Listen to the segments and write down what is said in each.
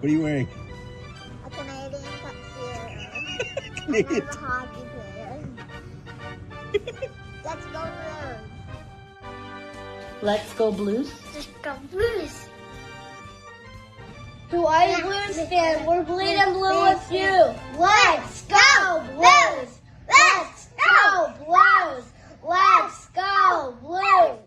are you wearing? A Canadian tuxedo. Canadian. I'm a hockey player. Let's go Blues. Let's go Blues. Let's go Blues. To all you Blues fans, we're bleeding blue with you. Let's go Blues. Let's go Blues. Let's go Blues.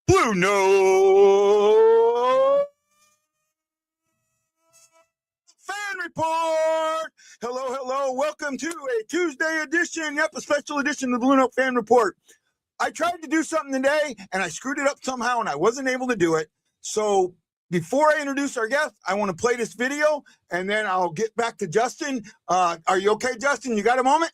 BueNote Fan Report. Hello. Welcome to a Tuesday edition, a special edition of the BueNote Fan Report. I tried to do something today, and I screwed it up somehow, and I wasn't able to do it. So before I introduce our guest, I want to play this video, and then I'll get back to Justin. Are you okay, Justin? You got a moment?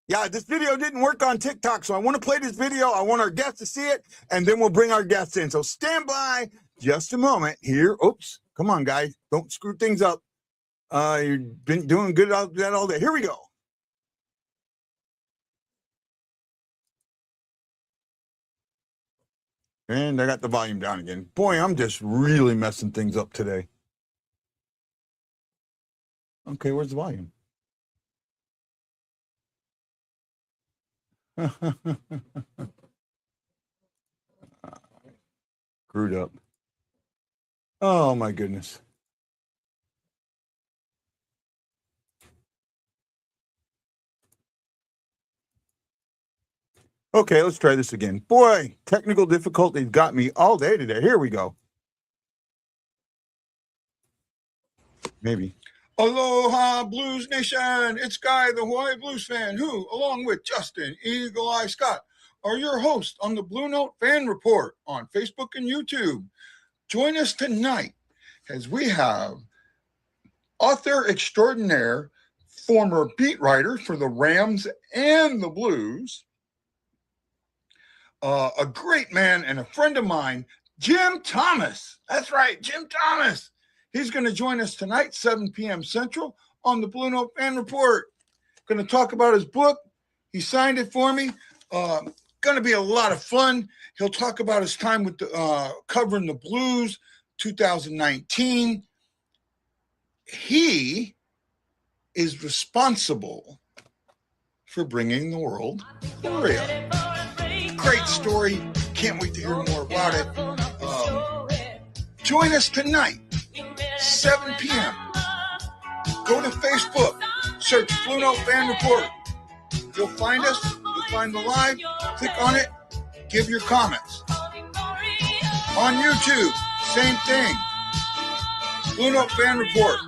Yeah, this video didn't work on TikTok, so I want to play this video. I want our guests to see it, and then we'll bring our guests in. So stand by just a moment here. Oops. Come on, guys. Don't screw things up. You've been doing good out that all day. Here we go. And I got the volume down again. Boy, I'm just really messing things up today. Okay, where's the volume? Screwed up. Oh my goodness. Okay, let's try this again. Boy, technical difficulties got me all day today. Here we go. Maybe. Aloha, Blues Nation. It's Guy, the Hawaii Blues fan, who, along with Justin, Eagle Eye Scott, are your hosts on the BueNote Fan Report on Facebook and YouTube. Join us tonight as we have author extraordinaire, former beat writer for the Rams and the Blues, a great man and a friend of mine, Jim Thomas. That's right, Jim Thomas. He's going to join us tonight, 7 p.m. Central, on the BueNote Fan Report. Going to talk about his book. He signed it for me. Going to be a lot of fun. He'll talk about his time with the, covering the Blues, 2019. He is responsible for bringing the world Gloria. Great story. Can't wait to hear more about it. Join us tonight, 7 p.m. Go to Facebook, search BueNote Fan Report. You'll find us. You'll find the live. Click on it. Give your comments. On YouTube, same thing. BueNote Fan Report.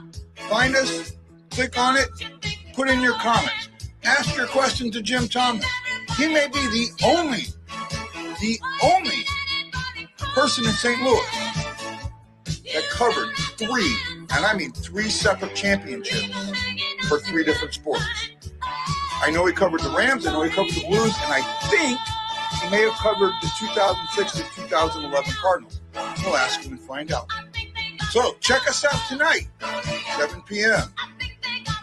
Find us. Click on it. Put in your comments. Ask your question to Jim Thomas. He may be the only person in St. Louis that covered three separate championships for three different sports. I know he covered the Rams, I know he covered the Blues, and I think he may have covered the 2006 to 2011 Cardinals. We'll ask him and find out. So check us out tonight, 7 p.m.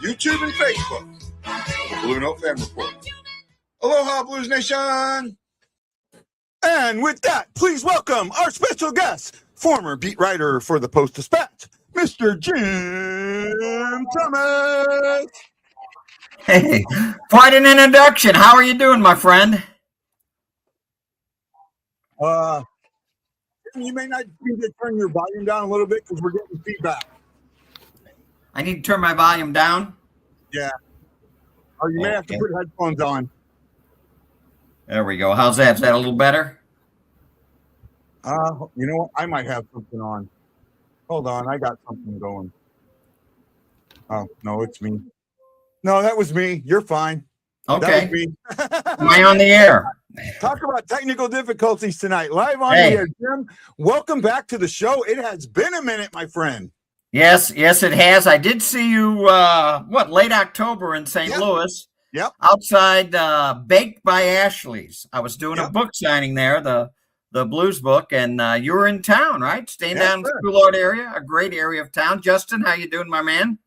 YouTube and Facebook, the BueNote Fan Report. Aloha, Blues Nation! And with that, please welcome our special guest, former beat writer for the Post-Dispatch, Mr. Jim Thomas. Hey, quite an introduction. How are you doing, my friend? You may not need to turn your volume down a little bit because we're getting feedback. I need to turn my volume down? Yeah. Or you may have to put headphones on. There we go. How's that? Is that a little better? You know what? I might have something on. Hold on. I got something going. Oh, no, it's me. No, that was me. You're fine. Okay. That was me. Am I on the air? Talk about technical difficulties tonight. Live on Hey. the air, Jim. Welcome back to the show. It has been a minute, my friend. Yes, it has. I did see you, late October in St. Yep. Louis. Yep. Outside Baked by Ashley's. I was doing a Yep. book signing there, the blues book, and you were in town, right? Staying Yes, down in the sir. Schoolard area, a great area of town. Justin, how you doing, my man?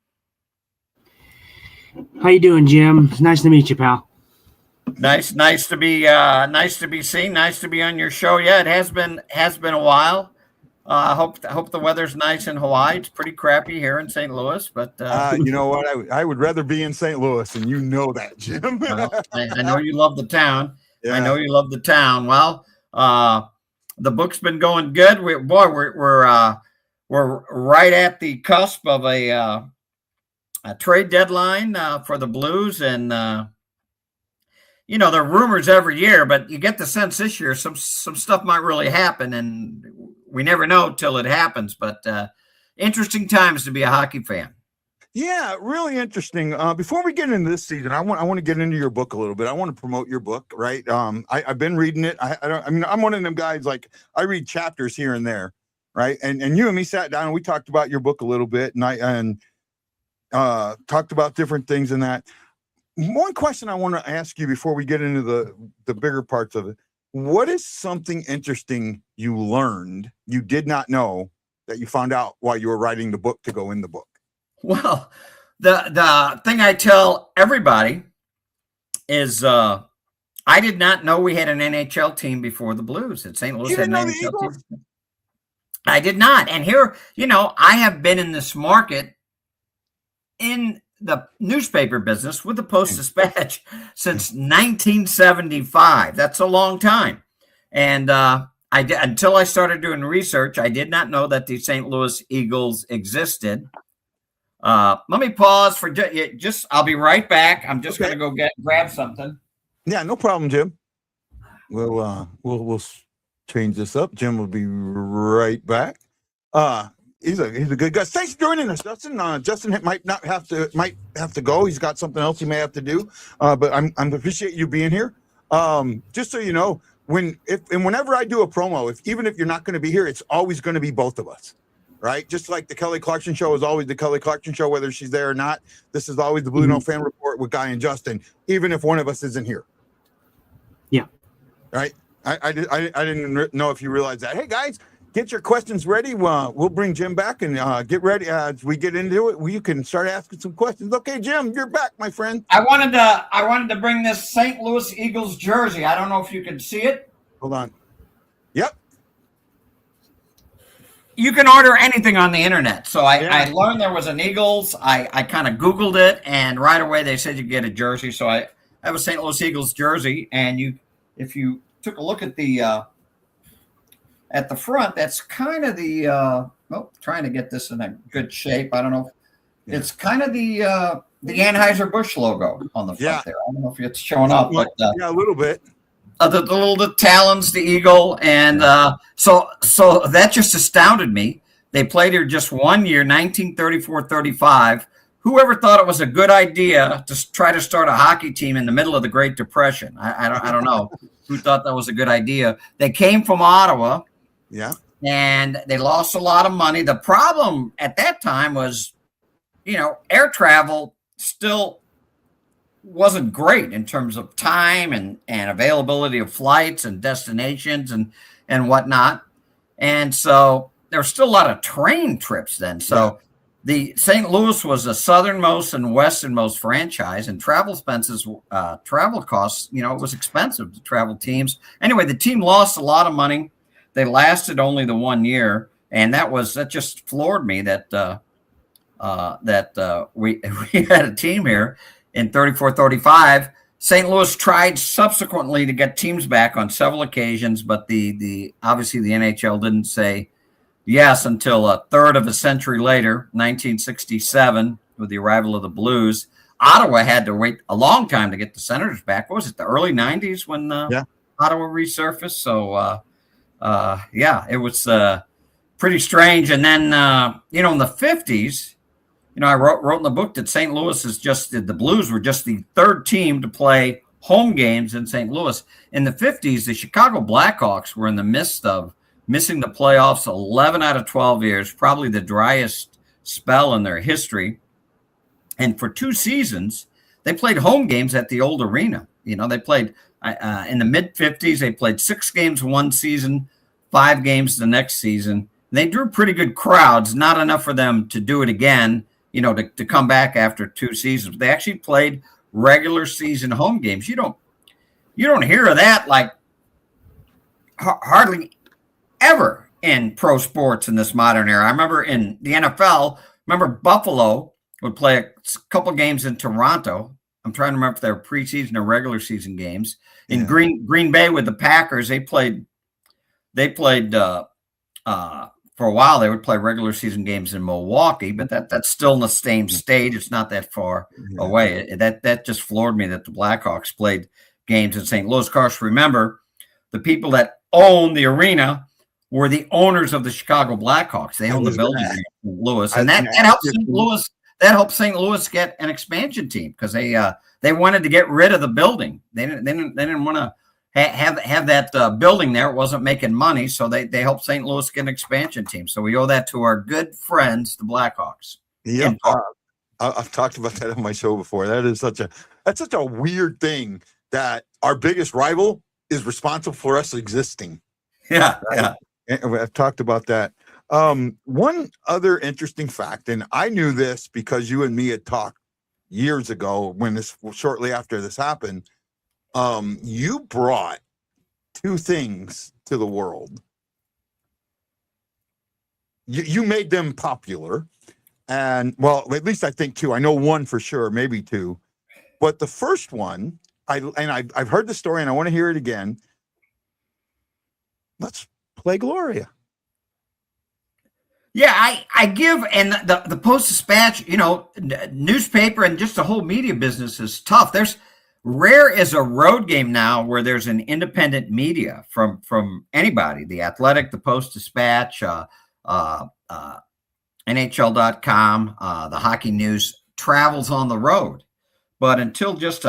How you doing, Jim? It's nice to meet you, pal. Nice to be seen. Nice to be on your show. Yeah, it has been a while. I hope the weather's nice in Hawaii. It's pretty crappy here in St. Louis, but You know what? I would rather be in St. Louis, and you know that, Jim. well, I know you love the town. Yeah. I know you love the town. Well, the book's been going good. We're right at the cusp of a trade deadline for the Blues, and there are rumors every year, but you get the sense this year some stuff might really happen, and we never know till it happens. But interesting times to be a hockey fan. Yeah, really interesting. Before we get into this season, I want to get into your book a little bit. I want to promote your book, right? I've been reading it. I'm one of them guys, like, I read chapters here and there, right? And you and me sat down and we talked about your book a little bit, and talked about different things in that. One question I want to ask you before we get into the bigger parts of it: what is something interesting you learned you did not know that you found out while you were writing the book to go in the book? Well, the thing I tell everybody is I did not know we had an NHL team before the Blues. At St. Louis You had didn't an know the NHL Eagles? team. I did not. And here, I have been in this market in the newspaper business with the Post-Dispatch since 1975. That's a long time. And until I started doing research, I did not know that the St. Louis Eagles existed. Let me pause for just. I'll be right back. I'm just going to go grab something. Yeah, no problem, Jim. We'll change this up. Jim will be right back. He's a good guy. Thanks for joining us, Justin. Justin might have to go. He's got something else he may have to do. But I appreciate you being here. Just so you know, whenever I do a promo, even if you're not going to be here, it's always going to be both of us, right? Just like the Kelly Clarkson show is always the Kelly Clarkson show, whether she's there or not. This is always the BueNote Fan Report with Guy and Justin, even if one of us isn't here. Yeah. Right. I didn't know if you realized that. Hey guys, get your questions ready. We'll bring Jim back and get ready as we get into it. You can start asking some questions. Okay, Jim, you're back, my friend. I wanted to bring this St. Louis Eagles jersey. I don't know if you can see it. Hold on. Yep. You can order anything on the internet. So I learned there was an Eagles. I kind of Googled it, and right away they said you get a jersey. So I have a St. Louis Eagles jersey, and if you took a look at the front, that's kind of the trying to get this in a good shape. I don't know. Yeah. It's kind of the Anheuser-Busch logo on the front there. I don't know if it's showing up, but a little bit. The talons, the eagle, and so that just astounded me. They played here just 1 year, 1934-35. Whoever thought it was a good idea to try to start a hockey team in the middle of the Great Depression? I don't know who thought that was a good idea. They came from Ottawa. Yeah. And they lost a lot of money. The problem at that time was, air travel still wasn't great in terms of time and availability of flights and destinations and whatnot. And so there were still a lot of train trips then. So the St. Louis was the southernmost and westernmost franchise, and travel costs, it was expensive to travel teams. Anyway, the team lost a lot of money. They lasted only the 1 year, and that just floored me that we had a team here in 34-35. St. Louis tried subsequently to get teams back on several occasions, but obviously the NHL didn't say yes until a third of a century later, 1967, with the arrival of the Blues. Ottawa had to wait a long time to get the Senators back. What was it, the early 90s when Ottawa resurfaced? So, it was pretty strange. And then, in the 50s, I wrote in the book that St. Louis the Blues were just the third team to play home games in St. Louis. In the 50s, the Chicago Blackhawks were in the midst of missing the playoffs 11 out of 12 years, probably the driest spell in their history. And for 2 seasons, they played home games at the old arena. They played in the mid-50s, they played 6 games one season, 5 games the next season. They drew pretty good crowds, not enough for them to do it again, to come back after 2 seasons. They actually played regular season home games. You don't hear of that like hardly ever in pro sports in this modern era. I remember in the NFL, Buffalo would play a couple games in Toronto. I'm trying to remember if they were preseason or regular season games. In Green Bay with the Packers, they played for a while. They would play regular season games in Milwaukee, but that's still in the same state. It's not that far away. That just floored me that the Blackhawks played games in St. Louis. Of course, remember, the people that own the arena were the owners of the Chicago Blackhawks. They owned the building in St. Louis, and that helped St. Louis. That helped St. Louis get an expansion team because they wanted to get rid of the building. They didn't want to have that building there. It wasn't making money, so they helped St. Louis get an expansion team. So we owe that to our good friends, the Blackhawks. Yeah, I've talked about that on my show before. That's such a weird thing that our biggest rival is responsible for us existing. Yeah, right? yeah. And I've talked about that. One other interesting fact, and I knew this because you and me had talked years ago shortly after this happened. You brought 2 things to the world. You made them popular, and well, at least I think 2. I know 1 for sure, maybe 2. But the first one, I've heard the story, and I want to hear it again. Let's play Gloria. Yeah, I give, and the Post-Dispatch, newspaper and just the whole media business is tough. There's rare is a road game now where there's an independent media from anybody. The Athletic, the Post-Dispatch, NHL.com, the Hockey News travels on the road. But until just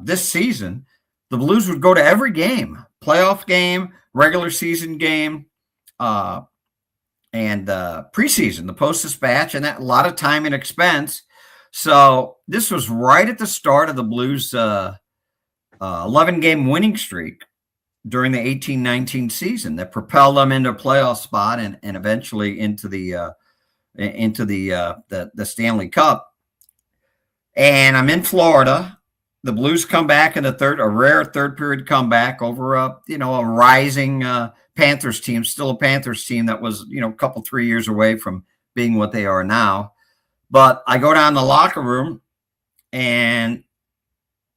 this season, the Blues would go to every game, playoff game, regular season game, and preseason, the Post-Dispatch, and that a lot of time and expense. So this was right at the start of the Blues' 11-game winning streak during the 18-19 season that propelled them into a playoff spot and eventually into the Stanley Cup. And I'm in Florida. The Blues come back in a rare third period comeback over a rising Panthers team, still a Panthers team that was, a couple, 3 years away from being what they are now. But I go down the locker room and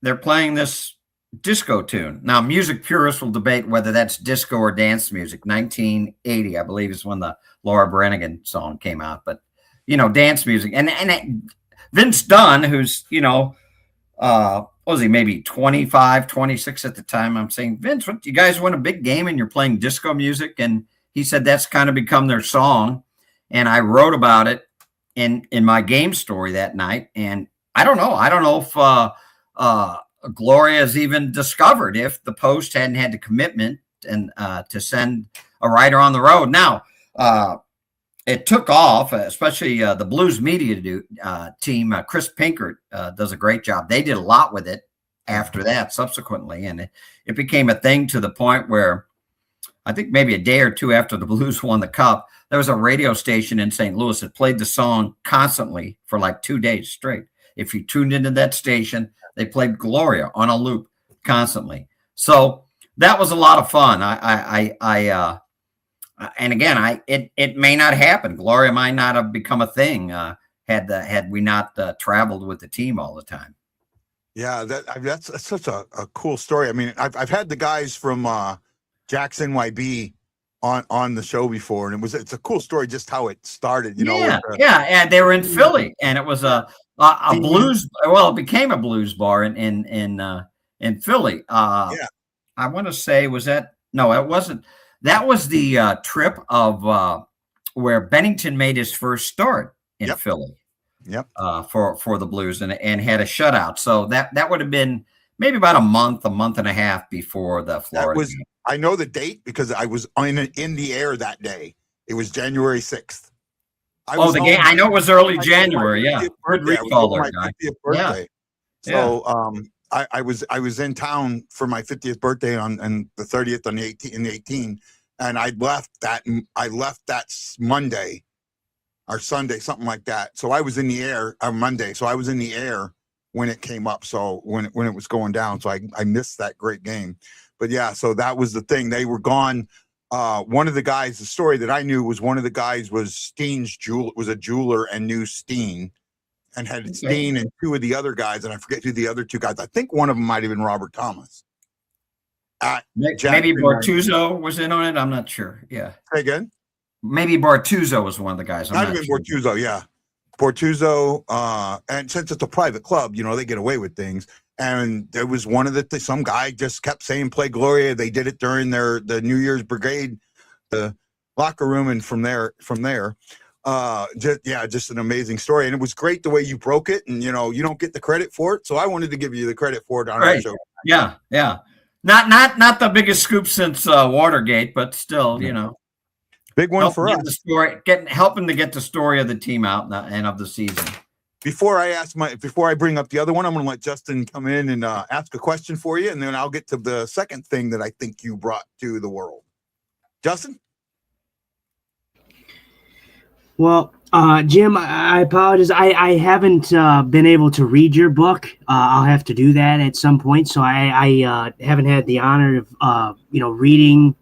they're playing this disco tune. Now, music purists will debate whether that's disco or dance music. 1980, I believe, is when the Laura Branigan song came out. But, dance music. And Vince Dunn, who's, what was he, maybe 25, 26 at the time. I'm saying, Vince, what, you guys win a big game and you're playing disco music? And he said that's kind of become their song. And I wrote about it in my game story that night. And I don't know if Gloria is even discovered if the Post hadn't had the commitment and to send a writer on the road. Now, it took off, especially the Blues media team. Chris Pinkert does a great job. They did a lot with it after that subsequently. And it became a thing to the point where I think maybe a day or 2 after the Blues won the Cup, there was a radio station in St. Louis that played the song constantly for like 2 days straight. If you tuned into that station, they played Gloria on a loop constantly. So that was a lot of fun. And again, it may not happen. Gloria might not have become a thing had we not traveled with the team all the time. Yeah, that's such a cool story. I mean, I've had the guys from Jackson YB on the show before, and it's a cool story just how it started. And they were in Philly, and it was a blues. Well, it became a blues bar in Philly. I want to say it wasn't. That was the trip of where Bennington made his first start in Philly. Yep. For the Blues and had a shutout. So that would have been maybe about a month and a half before the Florida game. I know the date because I was in the air that day. It was January 6th. The game. I know it was early January. Yeah, good recall there, guy. 50th birthday. Yeah. So I was in town for my 50th birthday on the 30th on the 18, and I left that Monday or Sunday, something like that. So I was in the air on Monday. So I was in the air when it came up. So when it was going down, so I missed that great game. But yeah, so that was the thing. They were gone. One of the guys, the story that I knew was one of the guys was Steen's was a jeweler and knew Steen and had Steen and two of the other guys. And I forget who the other two guys, I think one of them might've been Robert Thomas. Maybe Bortuzzo was in on it. I'm not sure. Yeah. Say again? Maybe Bortuzzo was one of the guys. Might have been Bortuzzo. Yeah. Bortuzzo. And since it's a private club, they get away with things. And there was one of some guy just kept saying, play Gloria. They did it during the New Year's Brigade, the locker room. And from there, just an amazing story. And it was great the way you broke it. And, you don't get the credit for it. So I wanted to give you the credit for it on our show. Yeah. Yeah. Not the biggest scoop since Watergate, but still, big one for us. The story, helping to get the story of the team out and of the season. Before I bring up the other one, I'm going to let Justin come in and ask a question for you, and then I'll get to the second thing that I think you brought to the world. Justin? Well, Jim, I apologize. I haven't been able to read your book. I'll have to do that at some point. So I haven't had the honor of reading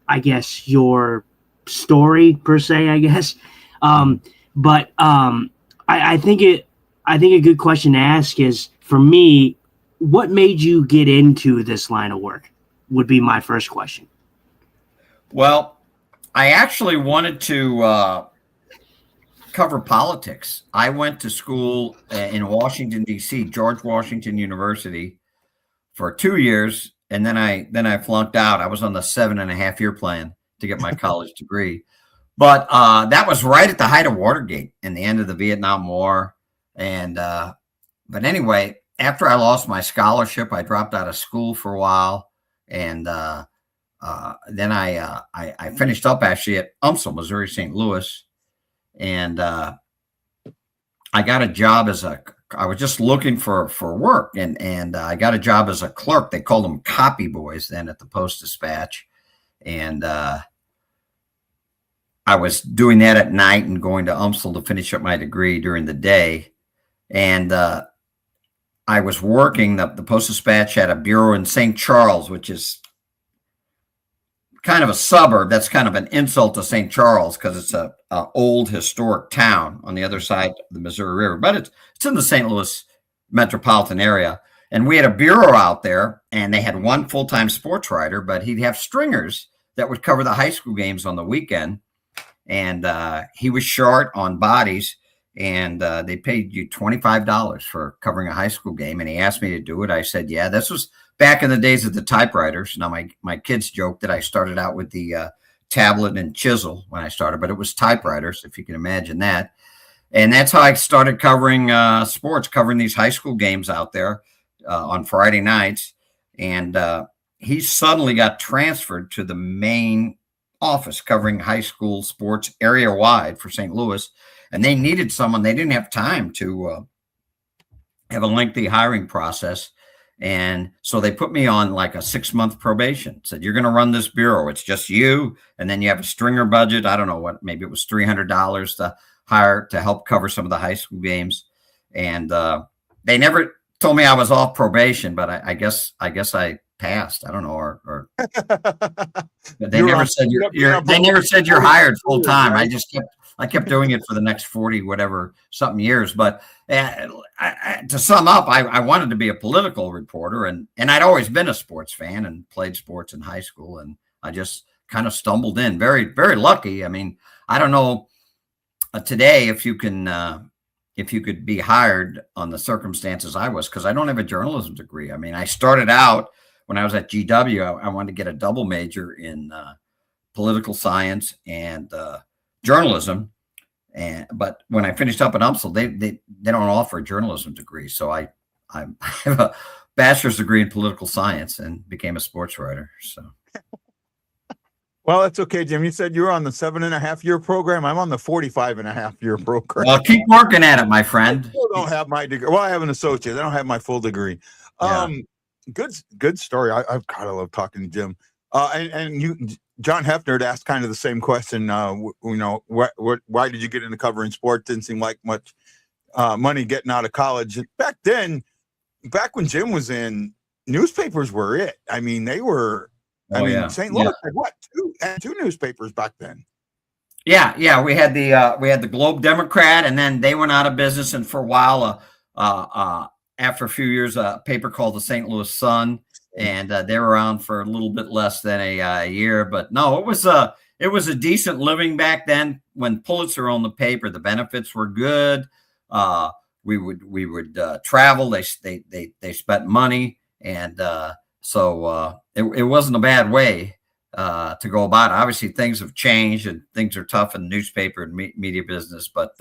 I guess your story per se. I guess. But I think a good question to ask is, for me, what made you get into this line of work would be my first question. Well, I actually wanted to cover politics. I went to school in Washington, D.C., George Washington University for 2 years, and then I flunked out. I was on the 7.5-year plan to get my college degree. But that was right at the height of Watergate and the end of the Vietnam War. And but anyway, after I lost my scholarship, I dropped out of school for a while. And then I finished up actually at UMSL, Missouri St. Louis. And I got a job I was just looking for work. And I got a job as a clerk. They called them copy boys then at the Post-Dispatch. And I was doing that at night and going to UMSL to finish up my degree during the day. And I was working, the Post-Dispatch had a bureau in St. Charles, which is kind of a suburb. That's kind of an insult to St. Charles because it's a old historic town on the other side of the Missouri River. But it's in the St. Louis metropolitan area. And we had a bureau out there, and they had one full-time sports writer, but he'd have stringers that would cover the high school games on the weekend. And he was short on bodies, and they paid you $25 for covering a high school game. And he asked me to do it. I said, yeah. This was back in the days of the typewriters. Now, my kids joke that I started out with the tablet and chisel when I started, but it was typewriters, if you can imagine that. And that's how I started covering sports, covering these high school games out there on Friday nights. And he suddenly got transferred to the main office covering high school sports area wide for St. Louis. And they needed someone. They didn't have time to have a lengthy hiring process. And so they put me on like a 6-month probation, said, you're going to run this bureau. It's just you. And then you have a stringer budget. I don't know what, maybe it was $300 to hire to help cover some of the high school games. And they never told me I was off probation, but I guess I passed. I don't know, or they never said you're hired full time. I kept doing it for the next 40 something years. But to sum up, I wanted to be a political reporter, and I'd always been a sports fan and played sports in high school, and I just kind of stumbled in. Very, very lucky. I mean, I don't know today if you could be hired on the circumstances I was, because I don't have a journalism degree. I mean, I started out when I was at GW, I wanted to get a double major in political science and journalism. But when I finished up at UMSL, they don't offer a journalism degree. So I have a bachelor's degree in political science and became a sports writer. So. Well, that's okay, Jim. You said you were on the 7.5-year program. I'm on the 45.5-year program. Well, keep working at it, my friend. I still don't have my degree. Well, I have an associate. I don't have my full degree. Yeah. Good story. I've kind of love talking to Jim. And you, John Hefner had asked kind of the same question. Why did you get into covering sports? Didn't seem like much money getting out of college. Back then, back when Jim was in, newspapers were it. I mean, they were. St. Louis had what? Two newspapers back then. Yeah. We had the Globe Democrat, and then they went out of business. And for a while, after a few years, a paper called the St. Louis Sun, and they were around for a little bit less than a year. But no, it was a decent living back then. When Pulitzer owned the paper, the benefits were good. We would travel. They spent money, and so it wasn't a bad way to go about it. Obviously, things have changed and things are tough in the newspaper and media business. But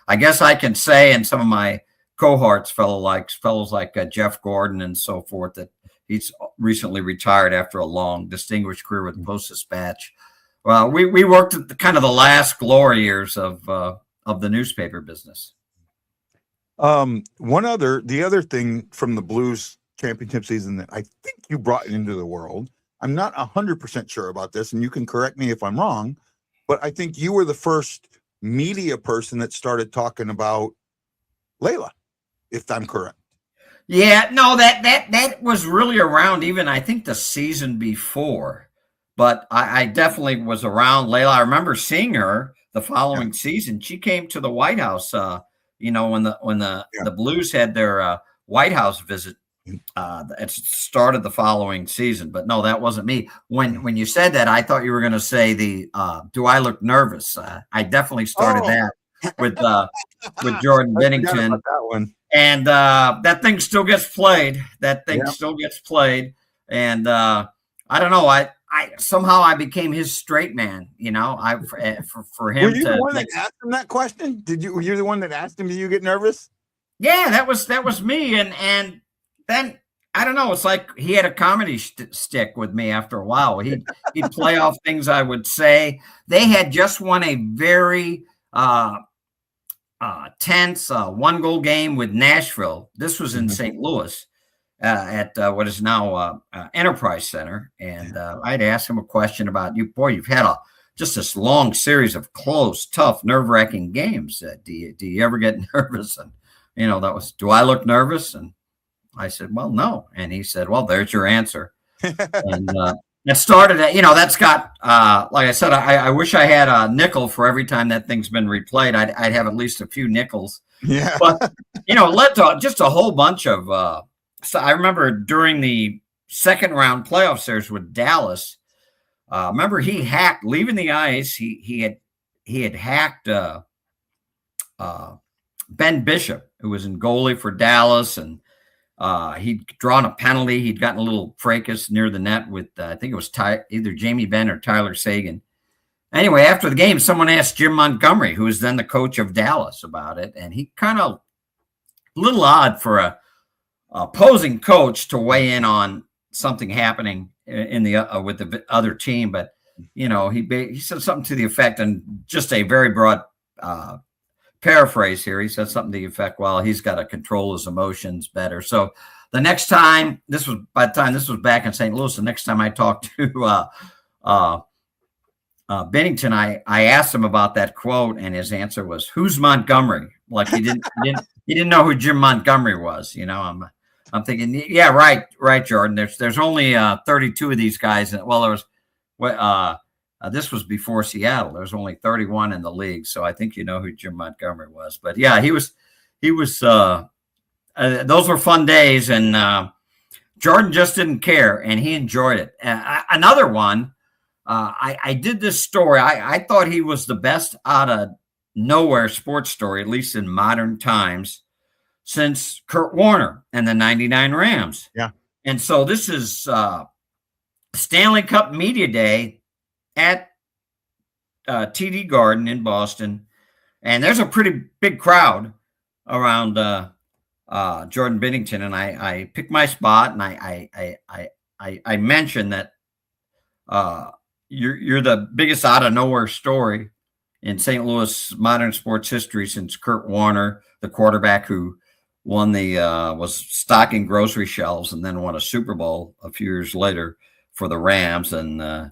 I guess I can say, and some of my cohorts, fellows like Jeff Gordon and so forth, that he's recently retired after a long, distinguished career with the Post-Dispatch. Well, we worked at the last glory years of the newspaper business. The other thing from the Blues championship season that I think you brought into the world, I'm not 100% sure about this, and you can correct me if I'm wrong, but I think you were the first media person that started talking about Laila, if I'm correct. Yeah, no, that was really around even, I think, the season before, but I definitely was around Laila. I remember seeing her the following season. She came to the White House, when the Blues had their White House visit. It started the following season, but no, that wasn't me. When you said that, I thought you were going to say do I look nervous? I definitely started that with Jordan Bennington. That one. And that thing still gets played. And I don't know. I somehow I became his straight man. For him. Were you the one that asked him that question? Were you the one that asked him? Did you get nervous? Yeah, that was me. And then I don't know. It's like he had a comedy stick with me after a while. He'd play off things I would say. They had just won a very tense 1-goal game with Nashville. This was in St. Louis at what is now Enterprise Center. And I'd ask him a question about you've had just this long series of close, tough, nerve-wracking games. Do you ever get nervous? And that was, do I look nervous? And I said, well, no. And he said, well, there's your answer. And it started at, that's got, like I said, I wish I had a nickel for every time that thing's been replayed. I'd have at least a few nickels. Yeah. But, it led to just a whole bunch of, so I remember during the second round playoff series with Dallas, remember he hacked, leaving the ice, he had hacked Ben Bishop, who was in goalie for Dallas, and he'd drawn a penalty. He'd gotten a little fracas near the net with, I think it was either Jamie Benn or Tyler Seguin. Anyway, after the game, someone asked Jim Montgomery, who was then the coach of Dallas, about it. And he kind of, a little odd for a opposing coach to weigh in on something happening in the with the other team. But, he said something to the effect, and just a very broad paraphrase here. He said something to the effect, well, he's got to control his emotions better. So the next time, this was back in St. Louis, the next time I talked to Bennington, I asked him about that quote, and his answer was, who's Montgomery? Like he didn't know who Jim Montgomery was. I'm thinking, yeah, right, Jordan. There's only 32 of these guys. Well, there was this was before Seattle. There's only 31 in the league, so I think you know who Jim Montgomery was. But yeah, he was. Those were fun days, and Jordan just didn't care, and he enjoyed it. Another one, I did this story. I thought he was the best out of nowhere sports story, at least in modern times, since Kurt Warner and the '99 Rams. Yeah, and so this is Stanley Cup Media Day at TD Garden in Boston. and there's a pretty big crowd around Jordan Binnington, and I picked my spot, and I mentioned that you're the biggest out of nowhere story in St. Louis modern sports history since Kurt Warner, the quarterback who won was stocking grocery shelves and then won a Super Bowl a few years later for the Rams. And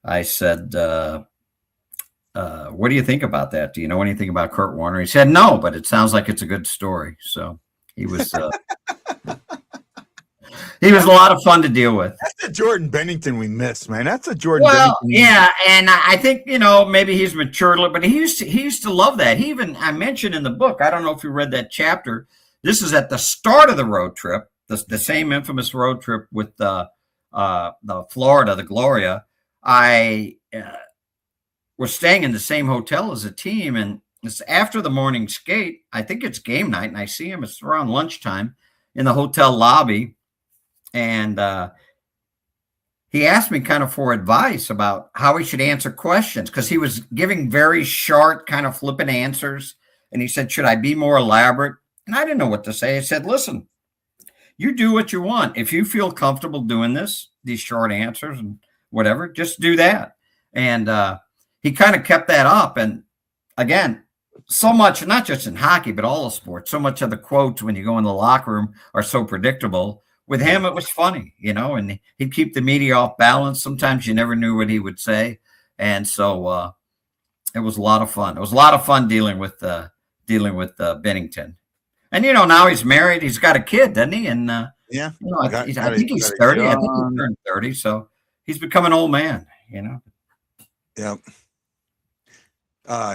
I said, what do you think about that? Do you know anything about Kurt Warner? He said, no, but it sounds like it's a good story. So he was he was a lot of fun to deal with. That's the Jordan Bennington we miss, man. That's a Jordan. Well, Bennington. Yeah, and I think maybe he's matured a little, but he used to love that. I mentioned in the book. I don't know if you read that chapter. This is at the start of the road trip, the same infamous road trip with the Florida, the Gloria. I was staying in the same hotel as a team, and it's after the morning skate. I think it's game night, and I see him. It's around lunchtime in the hotel lobby. And he asked me kind of for advice about how he should answer questions, because he was giving very short, kind of flippant answers. And he said, should I be more elaborate? And I didn't know what to say. I said, listen, you do what you want. If you feel comfortable doing these short answers and whatever, just do that. And he kind of kept that up. And again, so much, not just in hockey, but all the sports, so much of the quotes when you go in the locker room are so predictable. With him, it was funny, and he'd keep the media off balance. Sometimes you never knew what he would say. And so it was a lot of fun. It was a lot of fun dealing with Binnington. And, now he's married. He's got a kid, doesn't he? And, yeah, I think he's 30. I think he turned 30. So he's become an old man, Yeah.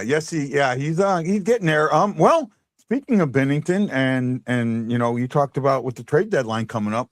Yes, he's getting there. Well, speaking of Binnington, and you talked about with the trade deadline coming up,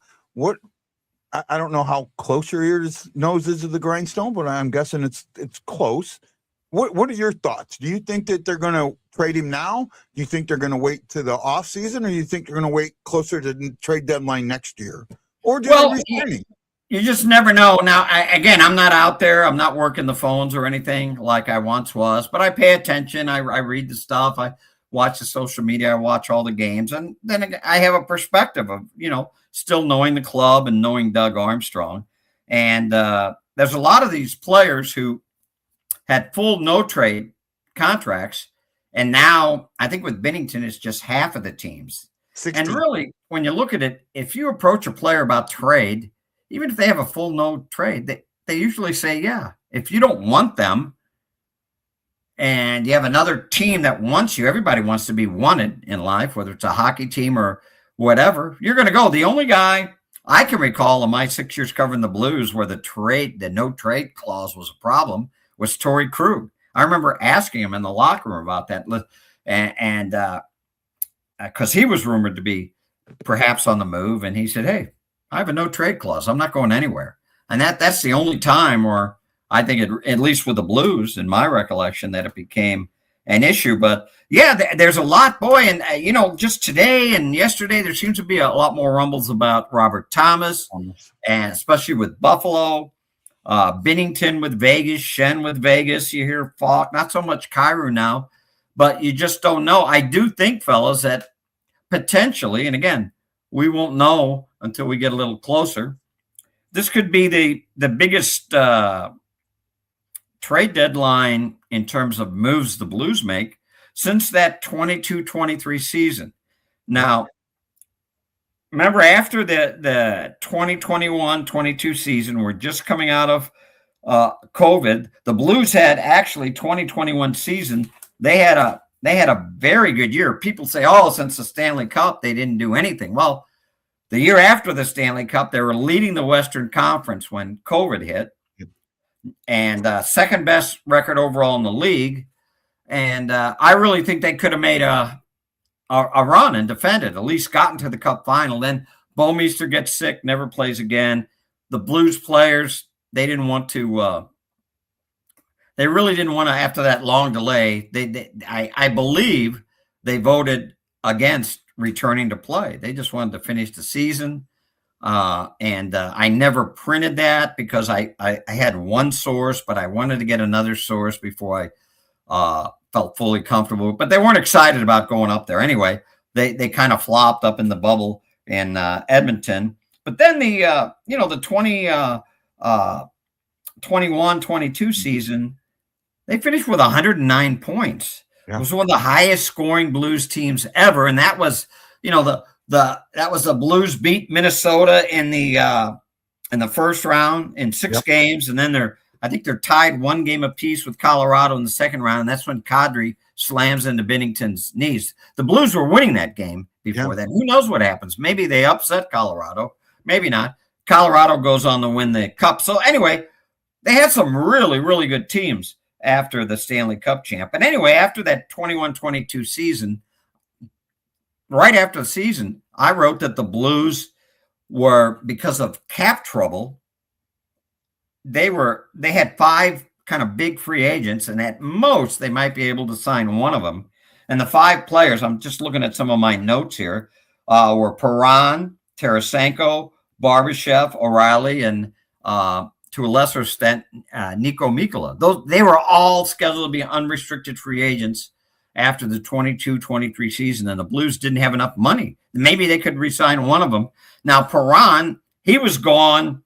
I don't know how close your nose is to the grindstone, but I'm guessing it's close. What are your thoughts? Do you think that they're going to trade him now? Do you think they're going to wait to the off season, or do you think they're going to wait closer to the trade deadline next year? Or do they resign him? You just never know. Now, I'm not out there. I'm not working the phones or anything like I once was, but I pay attention. I read the stuff. I watch the social media. I watch all the games. And then I have a perspective of, still knowing the club and knowing Doug Armstrong. And there's a lot of these players who had full no-trade contracts. And now I think with Binnington, it's just half of the teams. 16. And really, when you look at it, if you approach a player about trade, even if they have a full no trade, they usually say, yeah. If you don't want them and you have another team that wants you, everybody wants to be wanted in life, whether it's a hockey team or whatever, you're going to go. The only guy I can recall in my 6 years covering the Blues where the no trade clause was a problem was Torrey Krug. I remember asking him in the locker room about that. And because he was rumored to be perhaps on the move. And he said, hey, I have a no trade clause. I'm not going anywhere. And that's the only time where I think at least with the Blues, in my recollection, that it became an issue. But yeah, there's a lot, boy. And, just today and yesterday, there seems to be a lot more rumbles about Robert Thomas, and especially with Buffalo, Binnington with Vegas, Shen with Vegas. You hear Falk, not so much Kyrou now, but you just don't know. I do think, fellas, that potentially, and again, we won't know until we get a little closer, this could be the biggest trade deadline in terms of moves the Blues make since that 22-23 season. Now, remember, after the 2021-22 season, we're just coming out of COVID. The Blues had actually 2021 season. They had a very good year. People say, oh, since the Stanley Cup, they didn't do anything. Well, the year after the Stanley Cup, they were leading the Western Conference when COVID hit, and second best record overall in the league. And I really think they could have made a run and defended, at least gotten to the Cup final. Then Bouwmeester gets sick, never plays again. The Blues players, they didn't want to. They really didn't want to. After that long delay, I believe they voted against returning to play. They just wanted to finish the season. And I never printed that because I had one source, but I wanted to get another source before felt fully comfortable, but they weren't excited about going up there. Anyway, they kind of flopped up in the bubble in Edmonton. But then the 21-22 season, they finished with 109 points. Yeah. It was one of the highest scoring Blues teams ever, and that was, that was the Blues beat Minnesota in the first round in 6 games, and then I think they're tied 1 game apiece with Colorado in the second round, and that's when Kadri slams into Binnington's knees. The Blues were winning that game before that. Who knows what happens? Maybe they upset Colorado, maybe not. Colorado goes on to win the Cup. So anyway, they had some really, really good teams after the Stanley Cup champ. And anyway, after that 21-22 season, right after the season, I wrote that the Blues were, because of cap trouble, they had 5 kind of big free agents, and at most they might be able to sign one of them. And the 5 players, I'm just looking at some of my notes here, were Perron, Tarasenko, Barbashev, O'Reilly, and to a lesser extent, Nico Mikkola. They were all scheduled to be unrestricted free agents after the 22-23 season, and the Blues didn't have enough money. Maybe they could re-sign one of them. Now, Perron, he was gone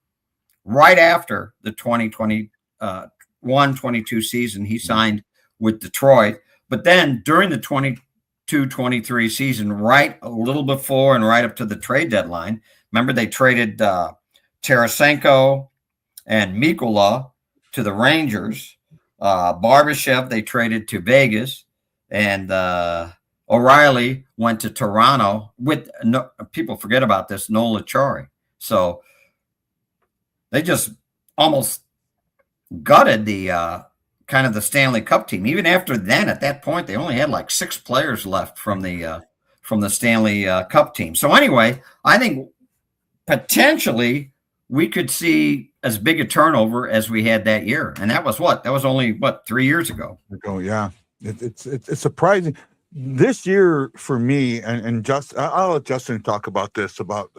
right after the 2021-22 season. He signed with Detroit. But then during the 22-23 season, right a little before and right up to the trade deadline, remember they traded Tarasenko and Mikkola to the Rangers. Barbashev they traded to Vegas, and O'Reilly went to Toronto with, people forget about this, Noel Acciari. So they just almost gutted the kind of the Stanley Cup team. Even after then, at that point, they only had like 6 players left from the Stanley Cup team. So anyway, I think potentially we could see as big a turnover as we had that year. And that was what? That was only, 3 years ago? Yeah. It's surprising. This year for me, and I'll let Justin talk about this, about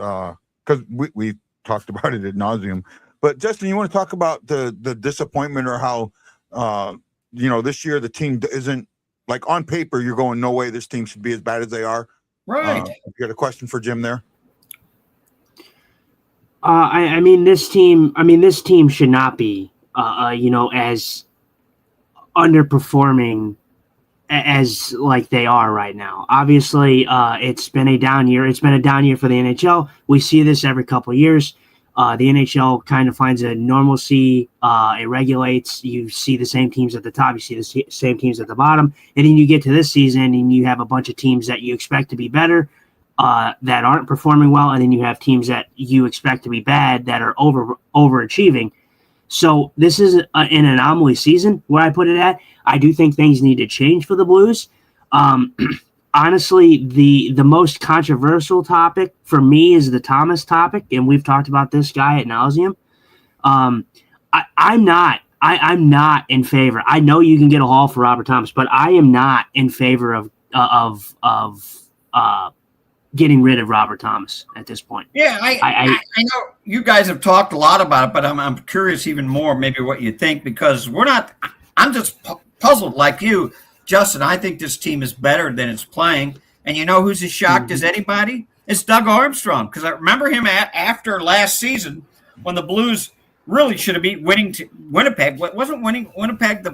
because we talked about it ad nauseum. But Justin, you want to talk about the disappointment, or how this year the team isn't, like, on paper you're going, no way this team should be as bad as they are. Right. You got a question for Jim there? I mean, this team should not be, as underperforming as like they are right now. Obviously, it's been a down year. It's been a down year for the NHL. We see this every couple of years. The NHL kind of finds a normalcy. It regulates. You see the same teams at the top. You see the same teams at the bottom. And then you get to this season and you have a bunch of teams that you expect to be better that aren't performing well. And then you have teams that you expect to be bad that are overachieving. So this is an anomaly season where I put it at. I do think things need to change for the Blues. Honestly, the most controversial topic for me is the Thomas topic, and we've talked about this guy ad nauseum. I'm not in favor. I know you can get a haul for Robert Thomas, but I am not in favor of getting rid of Robert Thomas at this point. Yeah, I know you guys have talked a lot about it, but I'm curious even more maybe what you think, because I'm just puzzled like you, Justin. I think this team is better than it's playing. And you know who's as shocked as anybody? It's Doug Armstrong, because I remember him after last season when the Blues really should have beat Winnipeg. Wasn't Winnipeg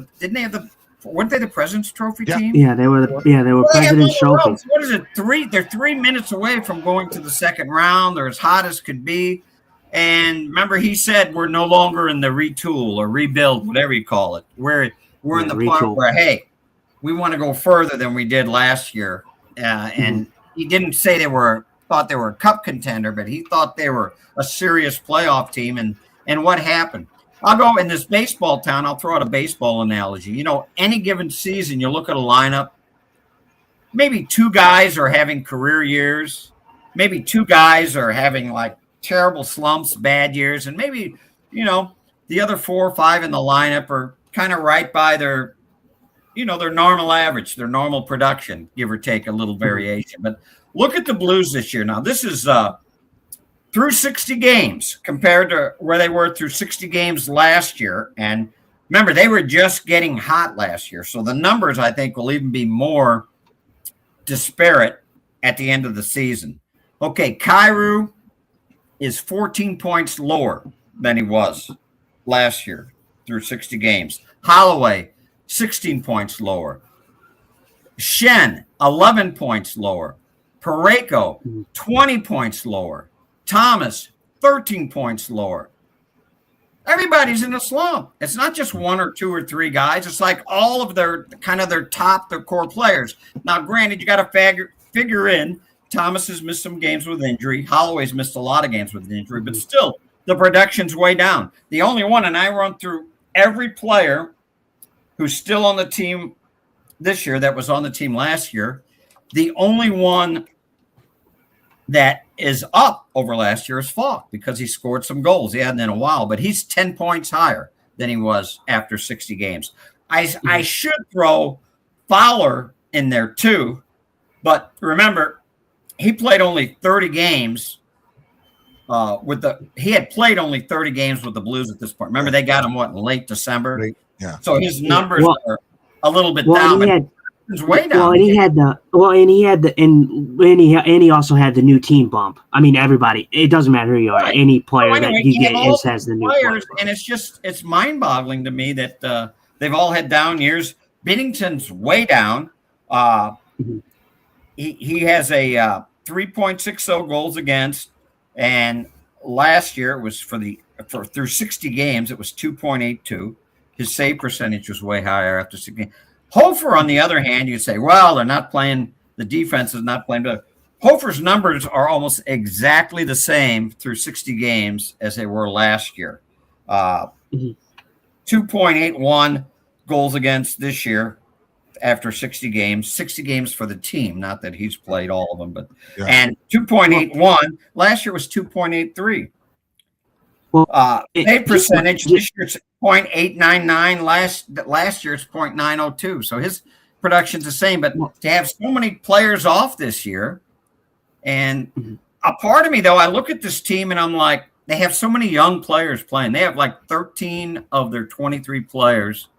weren't they the President's Trophy team? Yeah, they were President's Trophy. What is it? They're 3 minutes away from going to the second round. They're as hot as could be. And remember, he said we're no longer in the retool or rebuild, whatever you call it. We're in the part where, hey, we want to go further than we did last year. And he didn't say thought they were a cup contender, but he thought they were a serious playoff team. And what happened? I'll go in this baseball town. I'll throw out a baseball analogy. Any given season, you look at a lineup, maybe 2 guys are having career years. Maybe 2 guys are having like terrible slumps, bad years. And maybe, the other 4 or 5 in the lineup are kind of right by their normal average, their normal production, give or take a little variation. But look at the Blues this year. Now, this is through 60 games compared to where they were through 60 games last year. And remember, they were just getting hot last year. So the numbers, I think, will even be more disparate at the end of the season. Okay, Kyrou is 14 points lower than he was last year through 60 games. Holloway, 16 points lower. Shen, 11 points lower. Pareko, 20 points lower. Thomas, 13 points lower. Everybody's in a slump. It's not just one or two or three guys. It's like all of their core players. Now, granted, you got to figure in Thomas has missed some games with injury. Holloway's missed a lot of games with injury, but still, the production's way down. The only one, and I run through every player who's still on the team this year that was on the team last year, the only one that is up over last year is Falk because he scored some goals. He hadn't in a while, but he's 10 points higher than he was after 60 games. I should throw Fowler in there too, but remember, he played only 30 games he had played only 30 games with the Blues at this point. Remember, they got him in late December. Yeah. So his numbers are a little bit down. It's way down. And he also had the new team bump. I mean, everybody. It doesn't matter who you are. Right. Any player that you get has the new players, and it's mind-boggling to me that they've all had down years. Binnington's way down. He has a 3.60 goals against. And last year it was through 60 games, it was 2.82. His save percentage was way higher after 60 games. Hofer, on the other hand, you'd say, well, they're not playing, the defense is not playing. But Hofer's numbers are almost exactly the same through 60 games as they were last year. 2.81 goals against this year after 60 games for the team. Not that he's played all of them, but and 2.81 last year was 2.83. Save percentage this year's 0.899. Last year's 0.902. So his production's the same, but to have so many players off this year, and a part of me though, I look at this team and I'm like, they have so many young players playing. They have like 13 of their 23 players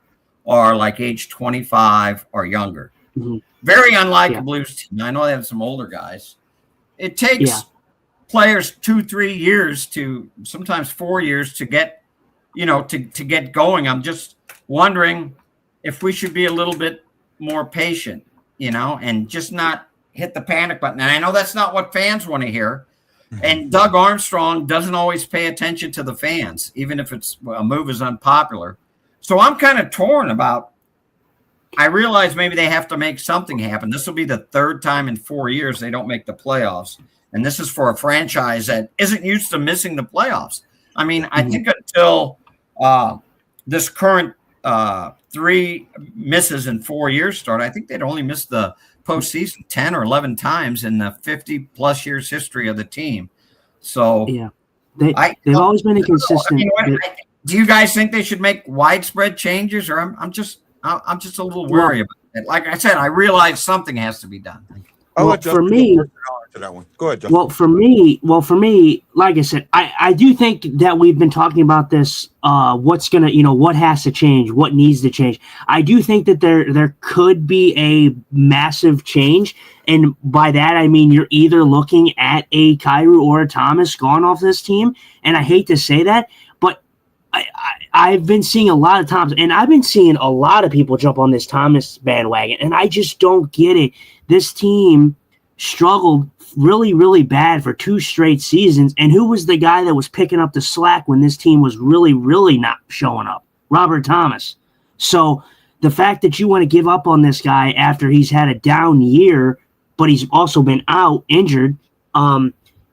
are like age 25 or younger. Very unlike a Blues team. I know they have some older guys. It takes players 2-3 years to sometimes 4 years to get, to get going. I'm just wondering if we should be a little bit more patient, and just not hit the panic button. And I know that's not what fans want to hear. And Doug Armstrong doesn't always pay attention to the fans, even if a move is unpopular. So I'm kind of torn about, I realize maybe they have to make something happen. This will be the third time in 4 years they don't make the playoffs. And this is for a franchise that isn't used to missing the playoffs. I mean, I think until this current 3 misses in 4 years start, I think they'd only missed the postseason 10 or 11 times in the 50-plus years history of the team. So they've always been inconsistent. Do you guys think they should make widespread changes, or I'm just a little worried about it? Like I said, I realize something has to be done. For me, go ahead, Justin. For me, like I said, I do think that we've been talking about this. What has to change, what needs to change. I do think that there could be a massive change, and by that I mean you're either looking at a Kyrou or a Thomas gone off this team, and I hate to say that, but I've been seeing a lot of times, and I've been seeing a lot of people jump on this Thomas bandwagon, and I just don't get it. This team struggled really, really bad for 2 straight seasons, and who was the guy that was picking up the slack when this team was really, really not showing up? Robert Thomas. So the fact that you want to give up on this guy after he's had a down year, but he's also been out injured,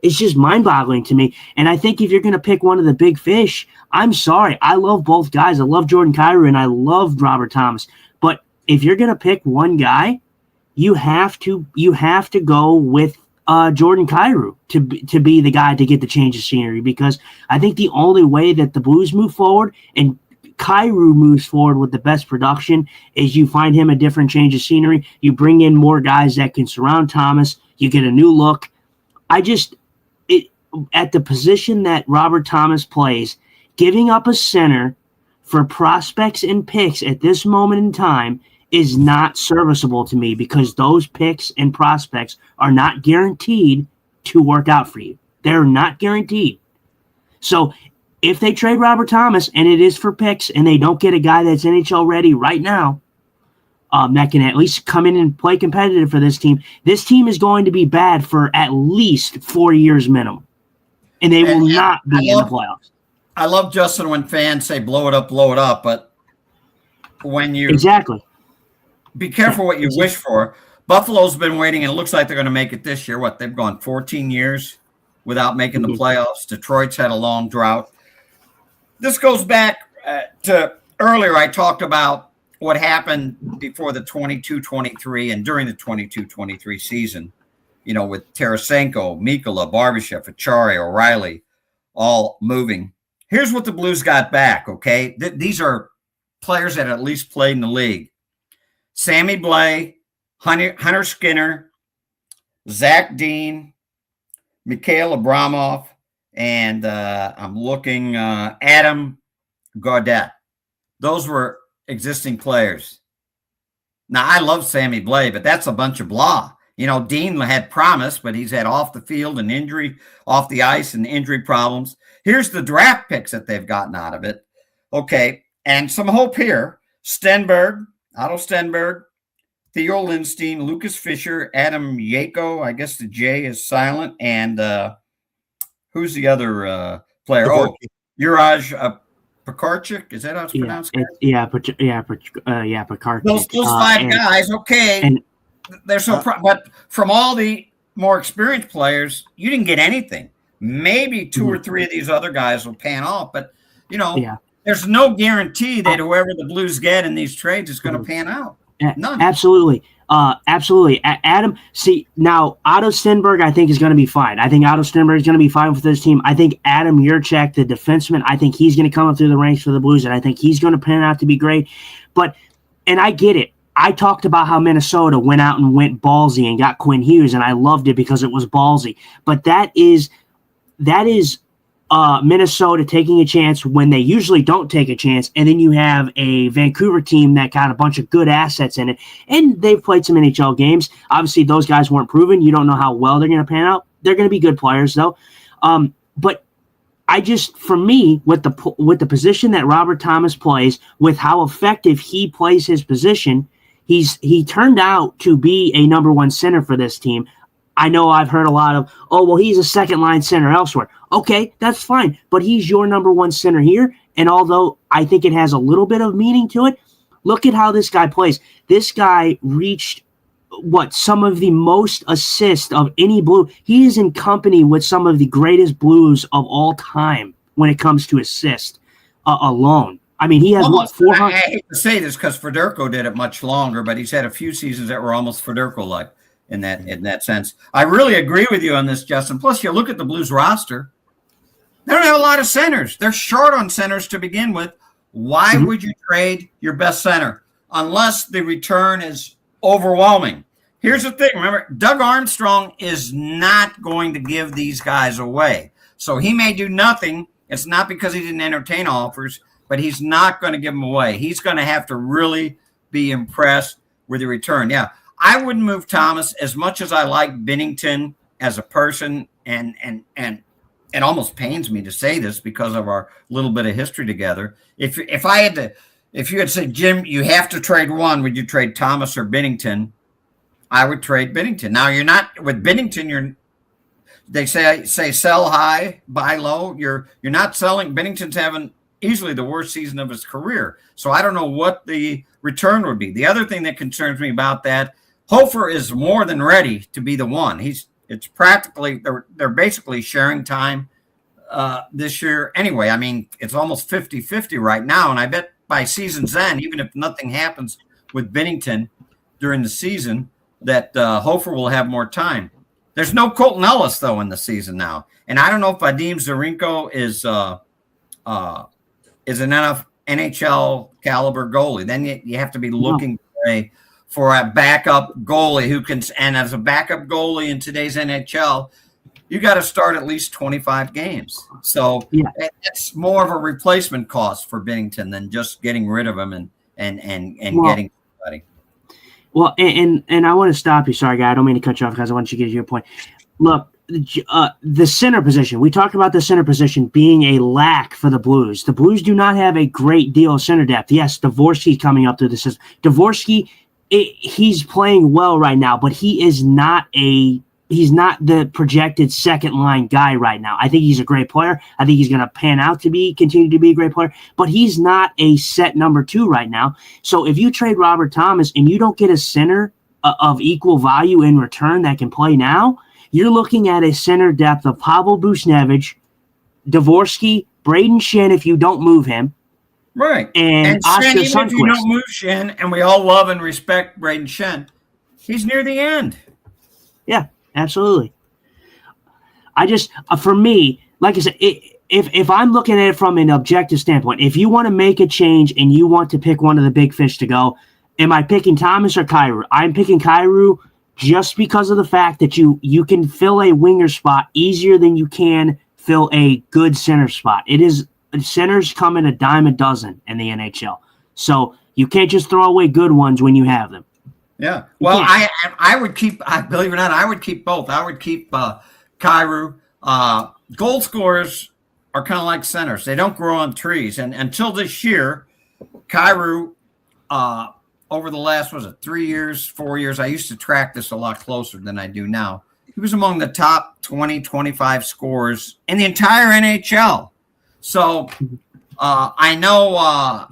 it's just mind-boggling to me. And I think if you're going to pick one of the big fish, I'm sorry. I love both guys. I love Jordan Kyrou and I love Robert Thomas. But if you're going to pick one guy, you have to go with Jordan Kyrou to be the guy to get the change of scenery, because I think the only way that the Blues move forward and Kyrou moves forward with the best production is you find him a different change of scenery. You bring in more guys that can surround Thomas. You get a new look. At the position that Robert Thomas plays, giving up a center for prospects and picks at this moment in time is not serviceable to me, because those picks and prospects are not guaranteed to work out for you. They're not guaranteed. So if they trade Robert Thomas and it is for picks and they don't get a guy that's NHL ready right now, that can at least come in and play competitive for this team is going to be bad for at least 4 years minimum. And they will not be in the playoffs. I love, Justin, when fans say blow it up, but when you exactly be careful what you wish for. Buffalo's been waiting, and it looks like they're going to make it this year. What, they've gone 14 years without making the playoffs. Detroit's had a long drought. This goes back to earlier. I talked about what happened before the 22-23 and during the 22-23 season, with Tarasenko, Mikula, Barbashev, Achari, O'Reilly, all moving. Here's what the Blues got back, okay? These are players that at least played in the league. Sammy Blais, Hunter Skinner, Zach Dean, Mikhail Abramov, and I'm looking, Adam Gaudette. Those were existing players. Now, I love Sammy Blais, but that's a bunch of blah. Dean had promise, but he's had off the field and injury, off the ice and injury problems. Here's the draft picks that they've gotten out of it. Okay, and some hope here. Otto Stenberg, Theo Lindstein, Lucas Fisher, Adam Yako. I guess the J is silent. And who's the other player? Juraj Pekarchik. Is that how it's pronounced? Pekarchik. Those five guys, okay. And they're but from all the more experienced players, you didn't get anything. Maybe two or three of these other guys will pan off, but there's no guarantee that whoever the Blues get in these trades is going to pan out. None. Absolutely. Adam, see, now Otto Stenberg, I think, is going to be fine. I think Otto Stenberg is going to be fine for this team. I think Adam Jurčak, the defenseman, I think he's going to come up through the ranks for the Blues, and I think he's going to pan out to be great. And I get it. I talked about how Minnesota went out and went ballsy and got Quinn Hughes, and I loved it because it was ballsy. But that is Minnesota taking a chance when they usually don't take a chance, and then you have a Vancouver team that got a bunch of good assets in it, and they've played some NHL games. Obviously, those guys weren't proven. You don't know how well they're going to pan out. They're going to be good players, though. But I just, for me, with the position that Robert Thomas plays, with how effective he plays his position, he turned out to be a number one center for this team. I know I've heard a lot of, he's a second-line center elsewhere. Okay, that's fine, but he's your number one center here, and although I think it has a little bit of meaning to it, look at how this guy plays. This guy reached, some of the most assists of any Blue. He is in company with some of the greatest Blues of all time when it comes to assist alone. I mean, he has almost, 400? I hate to say this because Fedorko did it much longer, but he's had a few seasons that were almost Fedorko-like. In that sense, I really agree with you on this, Justin. Plus, you look at the Blues roster; they don't have a lot of centers. They're short on centers to begin with. Why would you trade your best center unless the return is overwhelming? Here's the thing: remember, Doug Armstrong is not going to give these guys away, so he may do nothing. It's not because he didn't entertain offers, but he's not going to give them away. He's going to have to really be impressed with the return. Yeah. I wouldn't move Thomas as much as I like Binnington as a person, and it almost pains me to say this because of our little bit of history together. If you had said, Jim, you have to trade one, would you trade Thomas or Binnington? I would trade Binnington. Now you're not with Binnington. They say sell high, buy low. You're not selling. Binnington's having easily the worst season of his career. So I don't know what the return would be. The other thing that concerns me about that, Hofer is more than ready to be the one. It's practically, they're basically sharing time this year anyway. I mean, it's almost 50-50 right now, and I bet by season's end, even if nothing happens with Binnington during the season, that Hofer will have more time. There's no Colton Ellis, though, in the season now. And I don't know if Vadim Zarenko is an NHL caliber goalie. Then you have to be looking for a backup goalie who can, and as a backup goalie in today's NHL, you got to start at least 25 games. So Yeah. it's more of a replacement cost for Binnington than just getting rid of him and getting somebody. Well, and I want to stop you. Sorry, guy. I don't mean to cut you off because I want you to get to your point. Look, the center position. We talked about the center position being a lack for the Blues. The Blues do not have a great deal of center depth. Yes, Dvorsky's coming up through the system. Dvorsky, he's playing well right now, but he's not the projected second line guy right now. I think he's a great player. I think he's going to pan out to continue to be a great player, but he's not a set number 2 right now. So if you trade Robert Thomas and you don't get a center of equal value in return that can play now, you're looking at a center depth of Pavel Buchnevich, Dvorsky, Braden Shen if you don't move him. Right. And Oscar Shen, even Sundqvist. if you don't move Shen, and we all love and respect Braden Shen, he's near the end. Yeah, absolutely. I just, for me, like I said, if I'm looking at it from an objective standpoint, if you want to make a change and you want to pick one of the big fish to go, am I picking Thomas or Kyrou? I'm picking Kyrou just because of the fact that you can fill a winger spot easier than you can fill a good center spot. Centers come in a dime a dozen in the NHL. So you can't just throw away good ones when you have them. Yeah. Well, I would keep, believe it or not, I would keep both. I would keep Kyrou. Goal scorers are kind of like centers. They don't grow on trees. And until this year, Kyrou, over the last, 3 years, 4 years, I used to track this a lot closer than I do now. He was among the top 20, 25 scorers in the entire NHL. So I know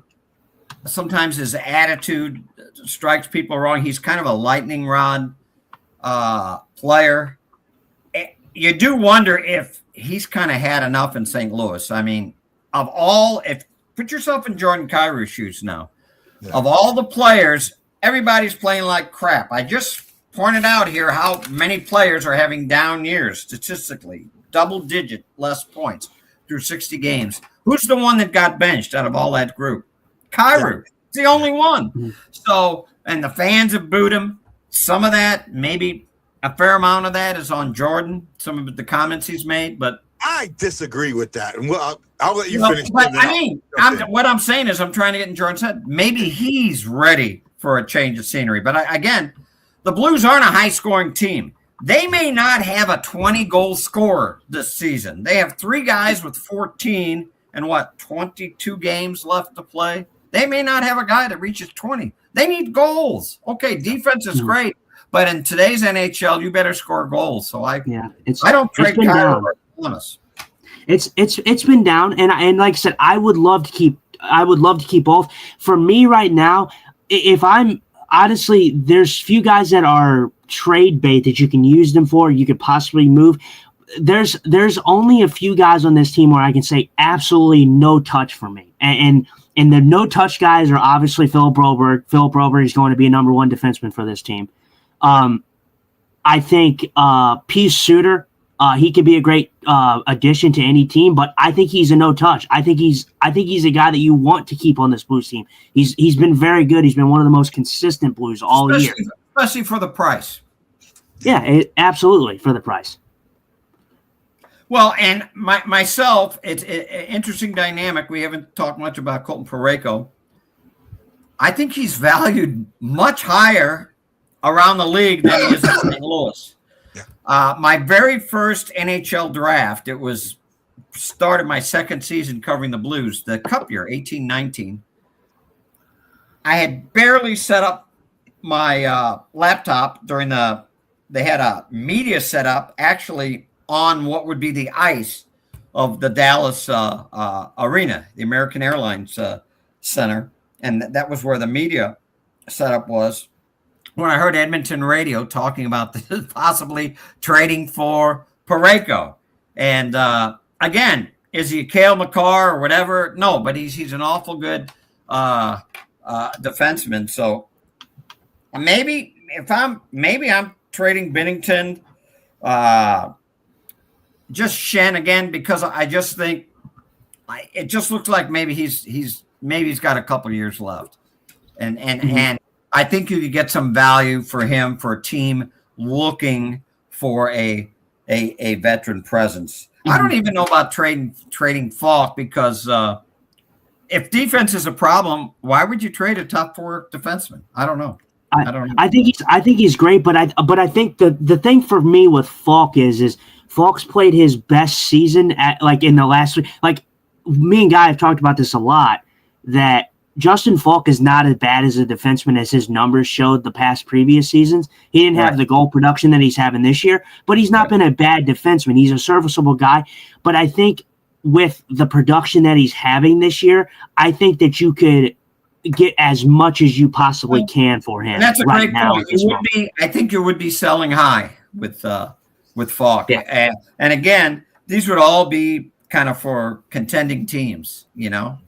sometimes his attitude strikes people wrong. He's kind of a lightning rod player. You do wonder if he's kind of had enough in St. Louis. I mean, put yourself in Jordan Kyrou's shoes now. Yeah. Of all the players, everybody's playing like crap. I just pointed out here how many players are having down years statistically, double-digit less points through 60 games. Who's the one that got benched out of all that group? Kyrou. Yeah. It's the only one. Mm-hmm. So, and the fans have booed him. Some of that, maybe a fair amount of that is on Jordan, some of the comments he's made, but I disagree with that. And I'll let you finish. But I mean, what I'm saying is I'm trying to get in Jordan's head. Maybe he's ready for a change of scenery. But again, the Blues aren't a high-scoring team. They may not have a 20-goal scorer this season. They have 3 guys with 14 and 22 games left to play. They may not have a guy that reaches 20. They need goals. Okay, defense is great, but in today's NHL, you better score goals. So I don't trade Kyrou or Thomas. It's been down, and like I said, I would love to keep both. For me right now, if I'm honestly, there's few guys that are trade bait that you can use them for. You could possibly move. There's only a few guys on this team where I can say absolutely no touch for me, and the no touch guys are obviously Philip Broberg. Philip Broberg is going to be a number 1 defenseman for this team. I think Pius Suter. He could be a great addition to any team, but I think he's a no touch. I think he's a guy that you want to keep on this Blues team. He's been very good. He's been one of the most consistent Blues all year, especially for the price. Yeah, absolutely for the price. Well, and myself, it's an interesting dynamic. We haven't talked much about Colton Parayko. I think he's valued much higher around the league than he is in St. Louis. My very first NHL draft, it was started my second season covering the Blues, the Cup year, 18-19. I had barely set up my laptop they had a media setup actually on what would be the ice of the Dallas arena, the American Airlines Center. And that was where the media setup was. When I heard Edmonton radio talking about this, possibly trading for Parayko. And again, is he a Cale Makar or whatever? No, but he's an awful good defenseman. So maybe I'm trading Binnington, just Shen again, because I just think it just looks like maybe he's got a couple years left. And I think you could get some value for him for a team looking for a a veteran presence. I don't even know about trading Falk because if defense is a problem, why would you trade a top 4 defenseman? I don't know. I don't know. I think he's great, but I think the thing for me with Falk is Falk's played his best season at like in the last like me and Guy have talked about this a lot that Justin Falk is not as bad as a defenseman as his numbers showed the past previous seasons. He didn't have the goal production that he's having this year, but he's not been a bad defenseman. He's a serviceable guy. But I think with the production that he's having this year, I think that you could get as much as you possibly can for him. And that's a right great point. I think you would be selling high with Falk. Yeah. And again, these would all be kind of for contending teams, you know.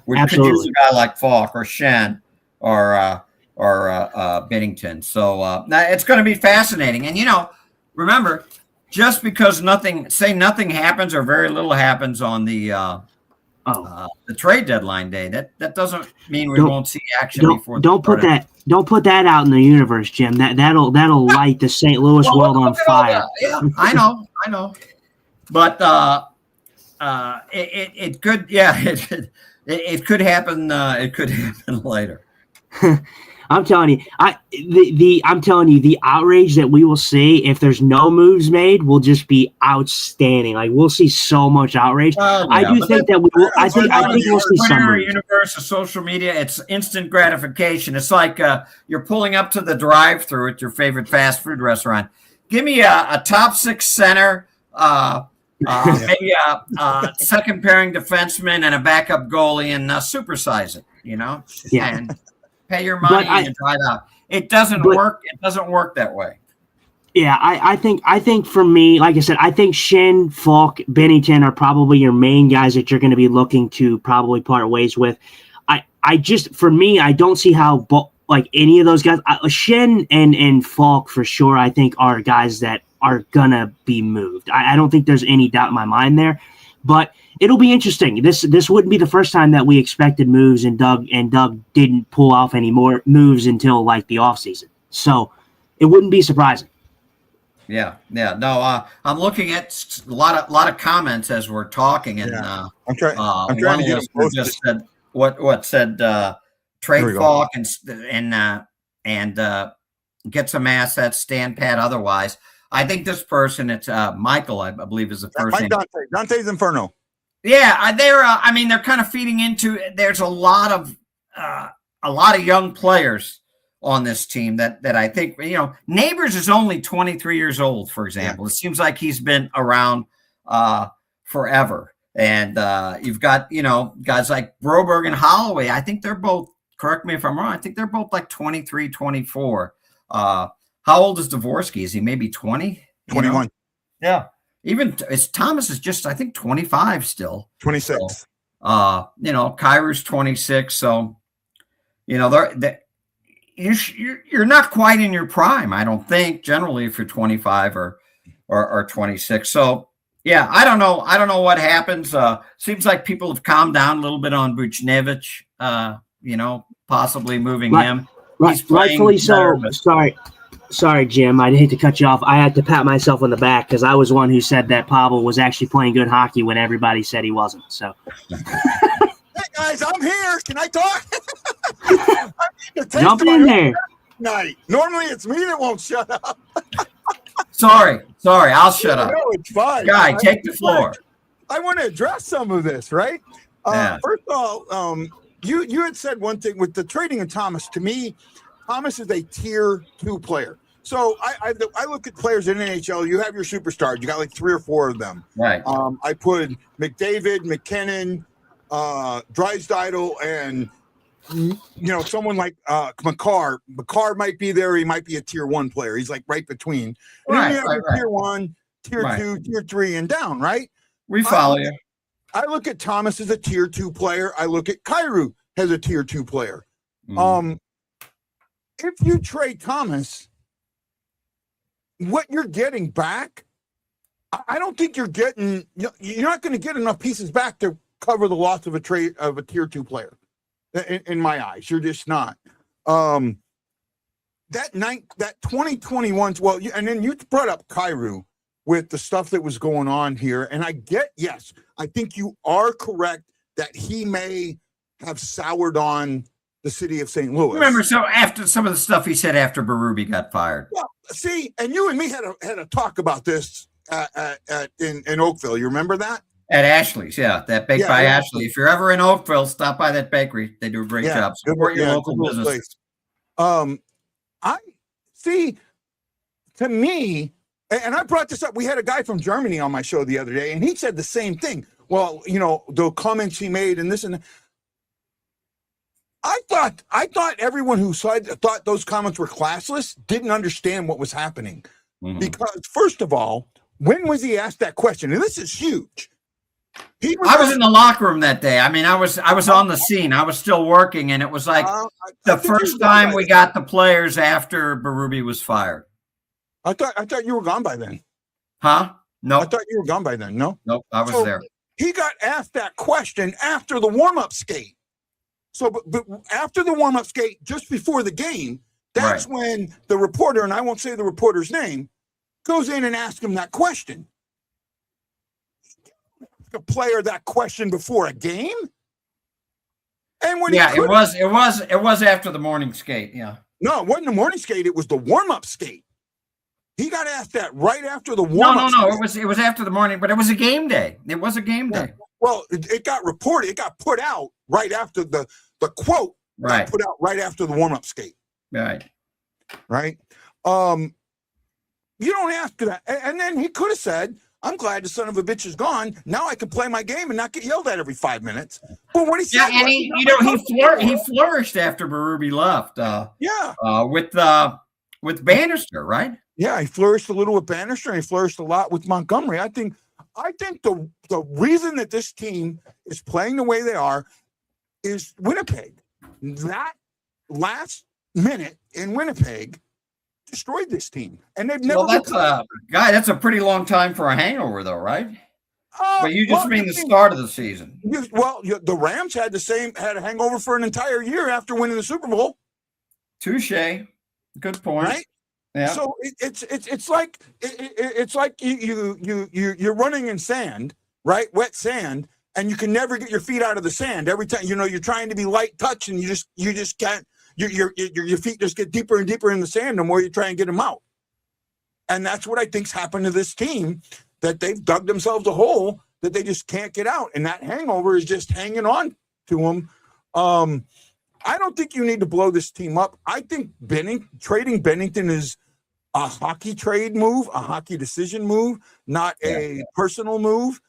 We could use a guy like Falk or Shen or Binnington. So it's going to be fascinating. And, you know, remember, just because nothing happens or very little happens on the trade deadline day, that doesn't mean we won't see action before. Don't put that out in the universe, Jim. That'll light the St. Louis world on fire. Yeah, I know. But it could, it could happen. It could happen later. I'm telling you, the outrage that we will see if there's no moves made will just be outstanding. Like we'll see so much outrage. I think that we will. I think we'll see some moves. Universe of social media, it's instant gratification. It's like you're pulling up to the drive-thru at your favorite fast food restaurant. Give me a top 6 center. Maybe a second pairing defenseman and a backup goalie and supersize it, you know, and pay your money and try it out. It doesn't work. It doesn't work that way. Yeah, I think for me, like I said, I think Shen, Falk, Binnington are probably your main guys that you're going to be looking to probably part ways with. For me, I don't see how like any of those guys, Shen and Falk for sure, I think are guys that are gonna be moved. I don't think there's any doubt in my mind there, but it'll be interesting. This wouldn't be the first time that we expected moves and Doug didn't pull off any more moves until like the offseason. So it wouldn't be surprising. Yeah. No, I'm looking at a lot of comments as we're talking, and I'm trying to get them just said what said trade Falk and get some assets, stand pat otherwise. I think this person, it's Michael, I believe is the first name. Dante's Inferno. Yeah, they're kind of feeding into. There's a lot of young players on this team that I think, you know, Neighbors is only 23 years old, for example. It seems like he's been around forever. And you've got, you know, guys like Broberg and Holloway. I think they're both, correct me if I'm wrong, I think they're both like 23, 24. How old is Dvorsky? Is he maybe 20? 21. Know? Yeah. Even Thomas is just, I think, 25 still. 26. So, you know, Kyrie's 26. So, you know, you're not quite in your prime, I don't think, generally, if you're 25 or 26. So, yeah, I don't know what happens. Seems like people have calmed down a little bit on Buchnevich, you know, possibly moving him. Rightfully so. Sorry, Jim. I hate to cut you off. I had to pat myself on the back because I was one who said that Pavel was actually playing good hockey when everybody said he wasn't. So, hey guys, I'm here. Can I talk? Jump in there. Night. Normally, it's me that won't shut up. Sorry. I'll shut up. No, it's fine. Guy, take the floor. I want to address some of this, right? First of all, you had said one thing with the trading of Thomas. To me, Thomas is a tier 2 player. So I look at players in NHL. You have your superstars. You got like 3 or 4 of them. Right. I put McDavid, McKinnon, Drysdale, and someone like McCarr. McCarr might be there. He might be a tier 1 player. He's like right between. And then you have your tier 1, tier 2, tier 3, and down. Right. We follow you. I look at Thomas as a tier 2 player. I look at Kyrou as a tier 2 player. If you trade Thomas, what you're getting back, I don't think you're not going to get enough pieces back to cover the loss of a trade of a tier 2 player. In my eyes, you're just not. That 2021. Well, and then you brought up Kyrou, with the stuff that was going on here. And yes, I think you are correct that he may have soured on the city of St. Louis. Remember, so after some of the stuff he said after Berube got fired. Well, see, and you and me had a talk about this in Oakville. You remember that? At Ashley's, yeah, that baked by Ashley. If you're ever in Oakville, stop by that bakery. They do a great job. Support your local business. I see. To me, and I brought this up. We had a guy from Germany on my show the other day, and he said the same thing. Well, the comments he made and this and that. I thought everyone who thought those comments were classless didn't understand what was happening. Mm-hmm. Because first of all, when was he asked that question? And this is huge. I was in the locker room that day. I mean, I was on the scene. I was still working, and it was like the first time we got the players after Berube was fired. I thought you were gone by then. Huh? No. I thought you were gone by then. No. Nope. I was there. He got asked that question after the warm-up skate. So, but after the warm-up skate, just before the game, that's when the reporter, and I won't say the reporter's name, goes in and asks him that question. A player that question before a game? And when it was after the morning skate. Yeah. No, it wasn't the morning skate. It was the warm-up skate. He got asked that right after the warm-up. No. It was after the morning, but it was a game day. It was a game day. Well, it got reported. It got put out right after the quote. Right. Got put out right after the warm-up skate. Right. Right. You don't ask that, and then he could have said, "I'm glad the son of a bitch is gone. Now I can play my game and not get yelled at every 5 minutes." But what he said, and he flourished after Berube left. With Bannister, right? Yeah, he flourished a little with Bannister, and he flourished a lot with Montgomery. I think the reason that this team is playing the way they are is Winnipeg. That last minute in Winnipeg destroyed this team, and they've never. Well, that's a pretty long time for a hangover, though, right? But you just mean the start of the season. The Rams had a hangover for an entire year after winning the Super Bowl. Touche. Good point. Right. Yeah. So it's like you're running in sand, right? Wet sand, and you can never get your feet out of the sand. Every time you're trying to be light touch, and you just can't. Your feet just get deeper and deeper in the sand the more you try and get them out. And that's what I think's happened to this team, that they've dug themselves a hole that they just can't get out. And that hangover is just hanging on to them. I don't think you need to blow this team up. I think trading Bennington is a hockey trade move, a hockey decision move, not a personal move.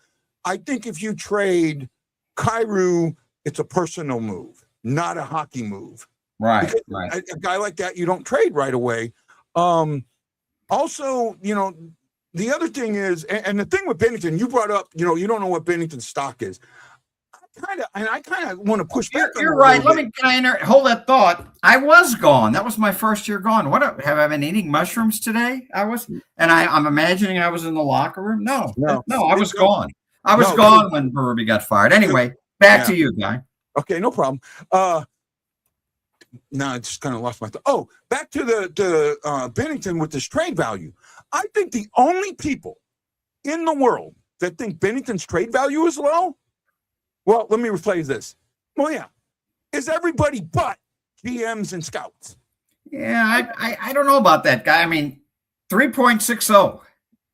I think if you trade Kyrou, it's a personal move, not a hockey move. Right. A guy like that, you don't trade right away. Also, the other thing is, and the thing with Bennington, you brought up, you don't know what Bennington's stock is. I kind of want to push back. You're right. Can I hold that thought? I was gone. That was my first year gone. Have I been eating mushrooms today? I was, and I'm imagining I was in the locker room. No, I was gone. I was gone when Berube got fired. Anyway, back to you, Guy. Okay, no problem. Now I just kind of lost my thought. Oh, back to the Bennington with this trade value. I think the only people in the world that think Bennington's trade value is low. Well, let me rephrase this. Well, yeah, is everybody but GMs and scouts. Yeah, I don't know about that guy. I mean, 3.60.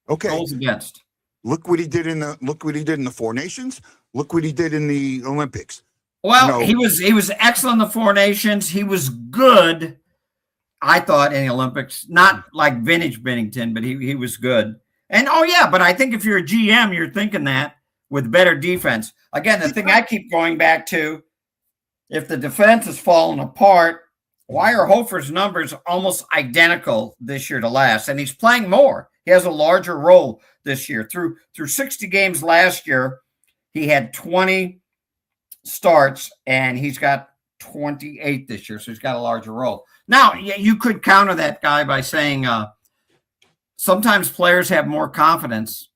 Okay. Goals against. Look what he did in the Four Nations. Look what he did in the Olympics. Well, he was excellent in the Four Nations. He was good, I thought, in the Olympics. Not like vintage Bennington, but he was good. And but I think if you're a GM, you're thinking that with better defense. Again, the thing I keep going back to, if the defense is falling apart, why are Hofer's numbers almost identical this year to last? And he's playing more. He has a larger role this year. Through 60 games last year, he had 20 starts, and he's got 28 this year, so he's got a larger role. Now, you could counter that guy by saying sometimes players have more confidence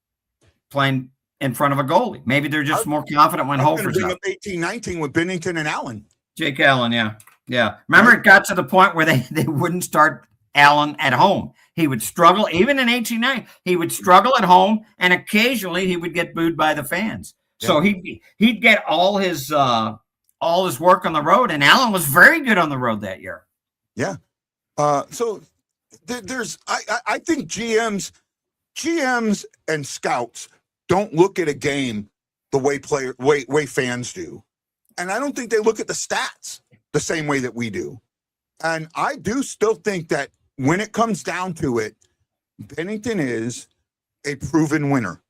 playing in front of a goalie. Maybe they're just more confident when Hofer's up. 18-19 with Bennington and Allen. Jake Allen, yeah. Remember, it got to the point where they wouldn't start Allen at home. He would struggle, even in 1890. He would struggle at home, and occasionally he would get booed by the fans. Yeah. So he'd get all his work on the road, and Allen was very good on the road that year. Yeah. So there's I think GMs and scouts don't look at a game the way fans do, and I don't think they look at the stats the same way that we do. And I do still think that when it comes down to it, Bennington is a proven winner.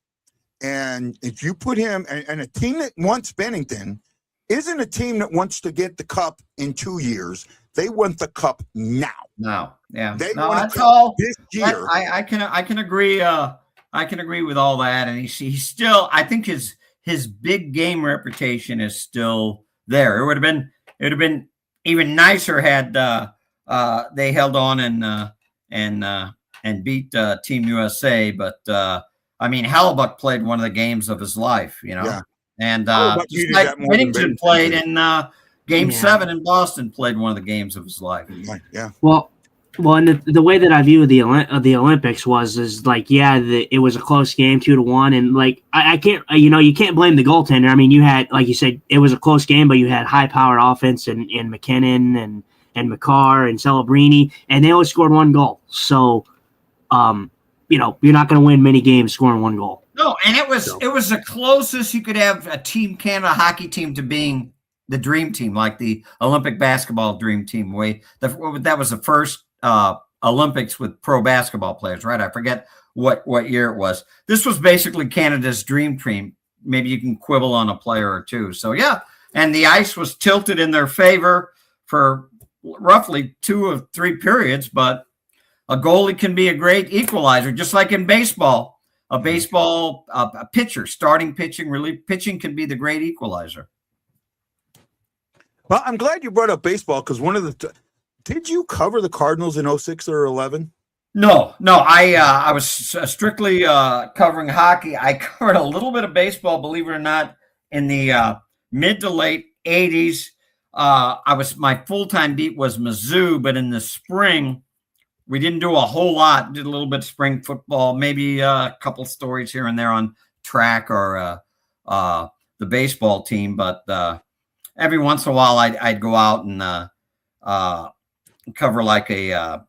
And if you put him, and a team that wants Bennington isn't a team that wants to get the cup in 2 years. They want the cup now. No, yeah, they want that's all. This year. I can agree. I can agree with all that. And he's still. I think his big game reputation is still there. It would have been even nicer had they held on and beat Team USA. But I mean, Hellebuck played one of the games of his life. Yeah. And just like Bennington played in Game 7 in Boston, played one of the games of his life. Yeah. Well, and the way that I view the Olympics is like, it was a close game, 2-1, and like I can't, you can't blame the goaltender. I mean, you had, like you said, it was a close game, but you had high-powered offense and McKinnon and McCarr and Celebrini, and they only scored 1 goal. So, you're not going to win many games scoring 1 goal. No, and it was the closest you could have a Team Canada hockey team to being the dream team, like the Olympic basketball dream team. That was the first Olympics with pro basketball players, right? I forget what year it was. This was basically Canada's dream team. Maybe you can quibble on a player or two. So yeah, and the ice was tilted in their favor for roughly 2 or 3 periods, but a goalie can be a great equalizer, just like in baseball. A pitcher, starting pitching, relief pitching can be the great equalizer. Well, I'm glad you brought up baseball because did you cover the Cardinals in 06 or 11? No. I was strictly covering hockey. I covered a little bit of baseball, believe it or not, in the mid to late 80s. My full-time beat was Mizzou, but in the spring, we didn't do a whole lot. Did a little bit of spring football, maybe a couple stories here and there on track or the baseball team. But every once in a while, I'd go out and cover like a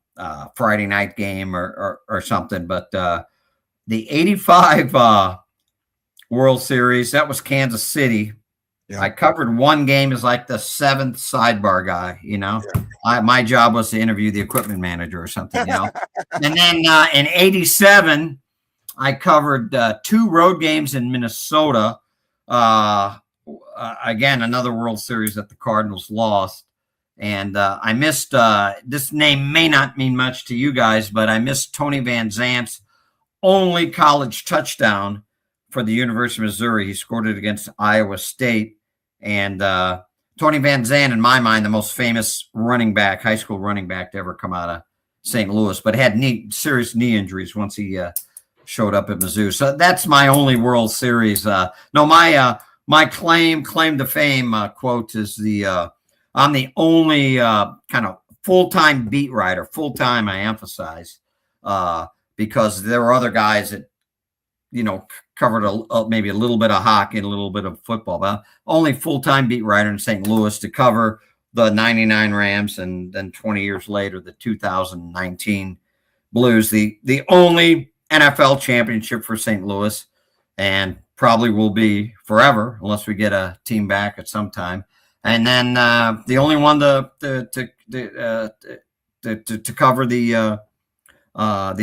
Friday night game or something. But the 85 World Series, that was Kansas City. Yeah. I covered 1 game as like the 7th sidebar guy, Yeah. My job was to interview the equipment manager or something, And then in 87, I covered 2 road games in Minnesota. Again, another World Series that the Cardinals lost. And I missed, this name may not mean much to you guys, but I missed Tony Van Zant's only college touchdown for the University of Missouri. He scored it against Iowa State. And Tony Van Zandt, in my mind, the most famous high school running back to ever come out of St. Louis, but had serious knee injuries once he showed up at Mizzou. So that's my only World Series. My claim to fame quote is I'm the only kind of full-time beat writer. Full-time, I emphasize, because there were other guys that, covered maybe a little bit of hockey and a little bit of football, but only full-time beat writer in St. Louis to cover the 99 Rams and then 20 years later, the 2019 Blues, the only NFL championship for St. Louis, and probably will be forever unless we get a team back at some time. And then the only one to cover the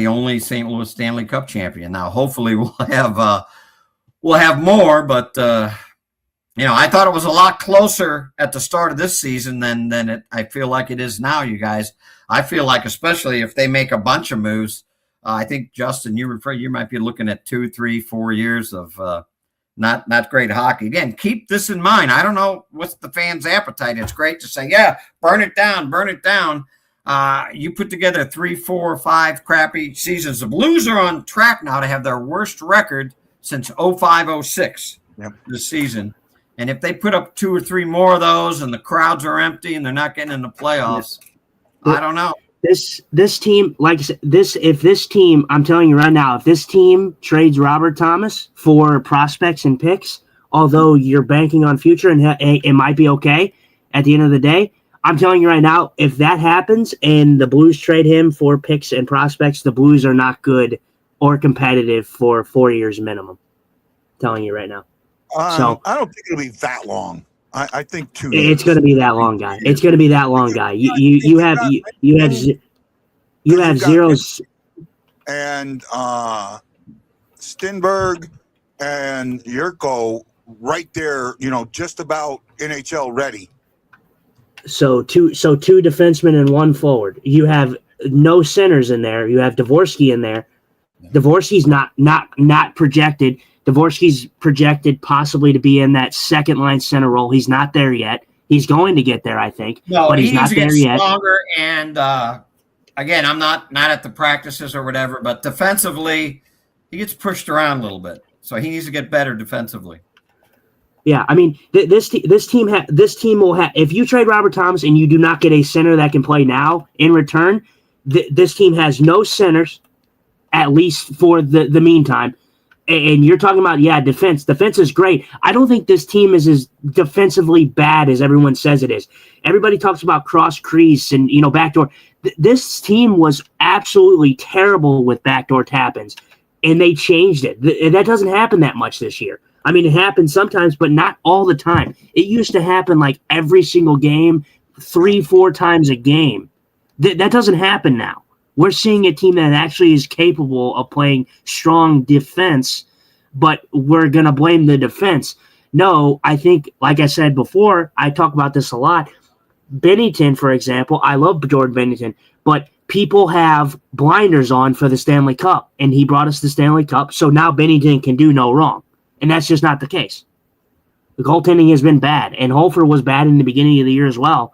only St. Louis Stanley Cup champion. Now, hopefully, we'll have more, but I thought it was a lot closer at the start of this season than I feel like it is now. You guys, I feel like, especially if they make a bunch of moves, I think Justin, you might be looking at 2, 3, 4 years of not great hockey. Again, keep this in mind. I don't know what's the fans' appetite. It's great to say, burn it down. You put together 3, 4, 5 crappy seasons. The Blues are on track now to have their worst record since 05-06 this season. And if they put up 2 or 3 more of those and the crowds are empty and they're not getting in the playoffs, I don't know. This team, like I said, if this team, I'm telling you right now, if this team trades Robert Thomas for prospects and picks, although you're banking on future and it might be okay at the end of the day, I'm telling you right now, if that happens and the Blues trade him for picks and prospects, the Blues are not good or competitive for 4 years minimum. I'm telling you right now. So I don't think it'll be that long. I think 2 years. It's going to be that long, guy. It's going to be that long, guy. You have zeros and Stenberg and Yurko right there. Just about NHL ready. So two defensemen and one forward. You have no centers in there. You have Dvorsky in there. Dvorsky's not projected. Dvorsky's projected possibly to be in that second line center role. He's not there yet. He's going to get there, I think. No, but he's not there yet. Stronger, and again, I'm not at the practices or whatever, but defensively, he gets pushed around a little bit, so he needs to get better defensively. Yeah, I mean, this team will have. If you trade Robert Thomas and you do not get a center that can play now in return, this team has no centers, at least for the meantime. And you're talking about, defense. Defense is great. I don't think this team is as defensively bad as everyone says it is. Everybody talks about cross crease and, backdoor. This team was absolutely terrible with backdoor tap-ins, and they changed it. That doesn't happen that much this year. I mean, it happens sometimes, but not all the time. It used to happen like every single game, 3-4 times a game. That doesn't happen now. We're seeing a team that actually is capable of playing strong defense, but we're going to blame the defense. No, I think, like I said before, I talk about this a lot. Bennington, for example, I love Jordan Bennington, but people have blinders on for the Stanley Cup, and he brought us the Stanley Cup, so now Bennington can do no wrong, and that's just not the case. The goaltending has been bad, and Hofer was bad in the beginning of the year as well,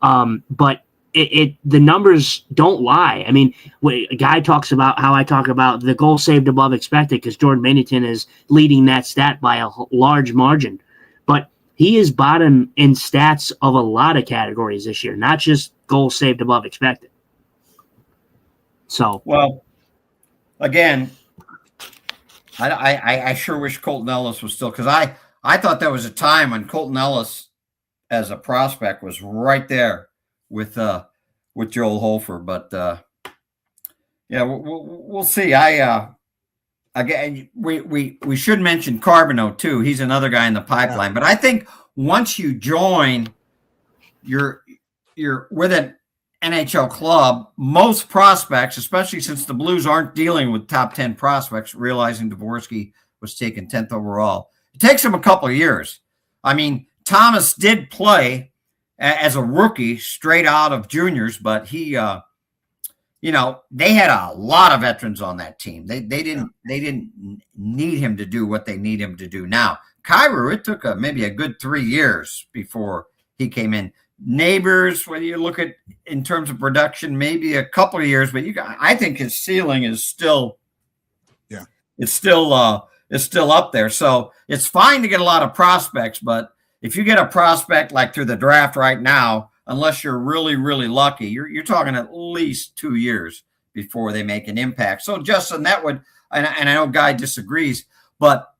but the numbers don't lie. I mean, a guy talks about how I talk about the goal saved above expected because Jordan Bennington is leading that stat by a large margin. But he is bottom in stats of a lot of categories this year, not just goals saved above expected. So, well, again, I sure wish Colton Ellis was still, because I thought there was a time when Colton Ellis as a prospect was right there with Joel Hofer, but we'll see. Again, we should mention Carbonneau too. He's another guy in the pipeline. But I think once you join, you're with an NHL club. Most prospects, especially since the Blues aren't dealing with top 10 prospects, realizing Dvorsky was taken 10th overall, it takes them a couple of years. I mean, Thomas did play as a rookie straight out of juniors, but he, they had a lot of veterans on that team. They didn't need him to do what they need him to do now. Kyrou, it took maybe a good 3 years before he came in. Neighbors, when you look at in terms of production, maybe a couple of years, but I think his ceiling is still, it's still up there. So it's fine to get a lot of prospects, but if you get a prospect like through the draft right now, unless you're really, really lucky, you're talking at least 2 years before they make an impact. So, Justin, that would, and I know Guy disagrees, but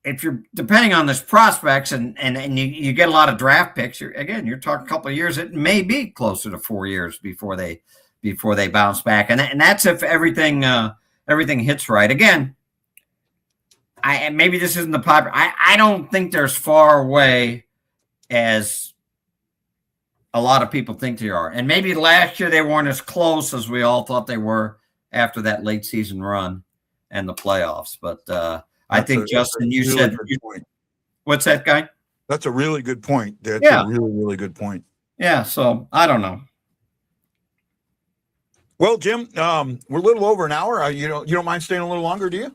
if you're depending on this prospects and you get a lot of draft picks, you're talking a couple of years. It may be closer to 4 years before they bounce back, and that's if everything hits right. Again, maybe this isn't the popular. I don't think they're as far away as a lot of people think they are. And maybe last year they weren't as close as we all thought they were after that late season run and the playoffs. But I think, Justin, you really said – what's that, Guy? That's a really good point. That's a really, really good point. Yeah, so I don't know. Well, Jim, we're a little over an hour. You don't mind staying a little longer, do you?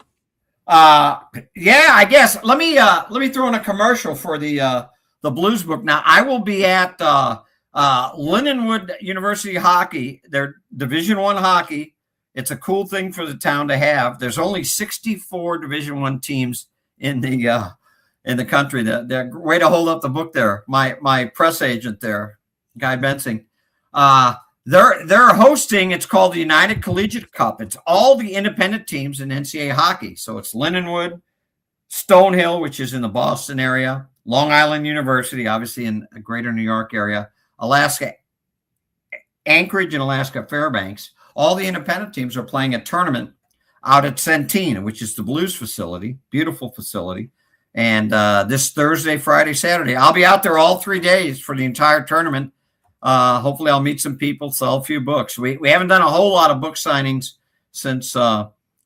Yeah, I guess. Let me throw in a commercial for the Blues book. Now, I will be at Lindenwood University hockey, their Division I hockey. It's a cool thing for the town to have. There's only 64 Division I teams in the country. The way to hold up the book there. My press agent there, Guy Bensing. They're hosting. It's called the United Collegiate Cup. It's all the independent teams in NCAA hockey. So it's Lindenwood, Stonehill, which is in the Boston area, Long Island University, obviously in the greater New York area, Alaska, Anchorage and Alaska Fairbanks. All the independent teams are playing a tournament out at Centene, which is the Blues facility, beautiful facility. And this Thursday, Friday, Saturday, I'll be out there all 3 days for the entire tournament. Hopefully I'll meet some people, sell a few books. We haven't done a whole lot of book signings since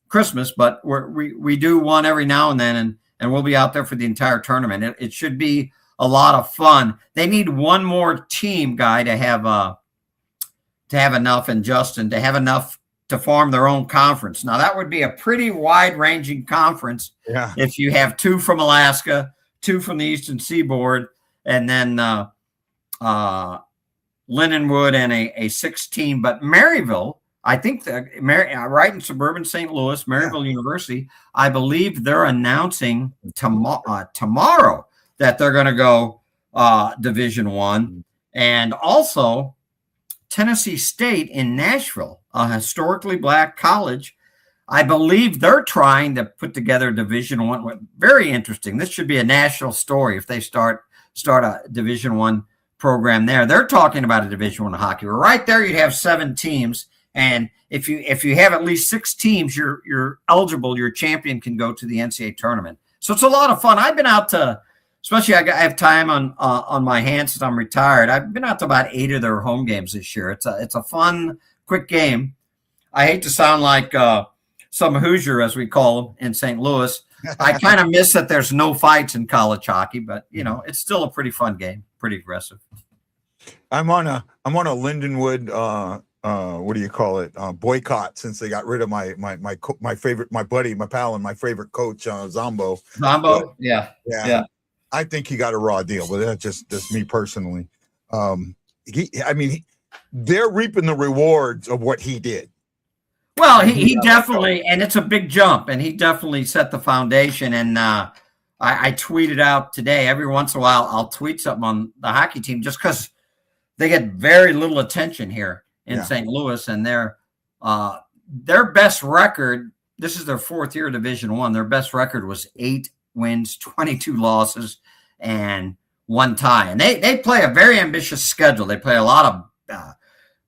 Christmas, but we do one every now and then, and we'll be out there for the entire tournament. It should be a lot of fun. They need one more team guy to have enough, and Justin, to have enough to form their own conference. Now, that would be a pretty wide-ranging conference. Yeah. If you have 2 from Alaska, 2 from the Eastern Seaboard, and then Lindenwood and a 6th team. But Maryville, I think right in suburban St. Louis, Maryville University, I believe they're announcing tomorrow that they're going to go Division I. And also Tennessee State in Nashville, a historically black college. I believe they're trying to put together Division I. Very interesting. This should be a national story if they start a Division I program there. They're talking about a Division I hockey. Right there, you'd have 7 teams. And if you have at least 6 teams, you're eligible. Your champion can go to the NCAA tournament. So it's a lot of fun. I've been out to, especially I have time on my hands since I'm retired. I've been out to about 8 of their home games this year. It's a fun, quick game. I hate to sound like some Hoosier, as we call them in St. Louis. I kind of miss that there's no fights in college hockey, but it's still a pretty fun game, pretty aggressive. I'm on a Lindenwood what do you call it? Boycott, since they got rid of my buddy, my pal, and my favorite coach, Zombo. Zombo, yeah. I think he got a raw deal, but that's just me personally. They're reaping the rewards of what he did. Well, he definitely, and it's a big jump, and he definitely set the foundation. And I tweeted out today. Every once in a while, I'll tweet something on the hockey team just because they get very little attention here in St. Louis, and their best record. This is their 4th year of Division I. Their best record was 8 wins, 22 losses, and 1 tie. And they play a very ambitious schedule. They play a lot of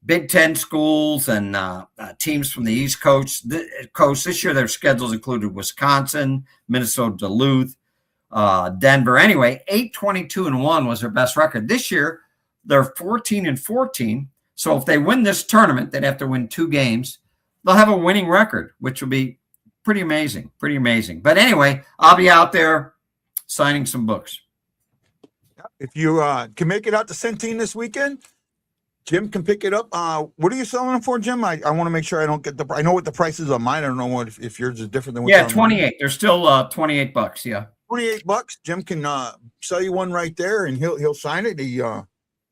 Big Ten schools and teams from the East Coast. This year, their schedules included Wisconsin, Minnesota, Duluth, Denver. Anyway, 8-22-1 was their best record. This year, they're 14-14. So if they win this tournament, they'd have to win 2 games. They'll have a winning record, which will be pretty amazing. But anyway, I'll be out there signing some books. If you can make it out to Centene this weekend, Jim can pick it up. What are you selling them for, Jim? I want to make sure I don't get I know what the price is on mine. I don't know if yours is different than what 28. They're still $28. Yeah, $28. Jim can sell you one right there, and he'll sign it. He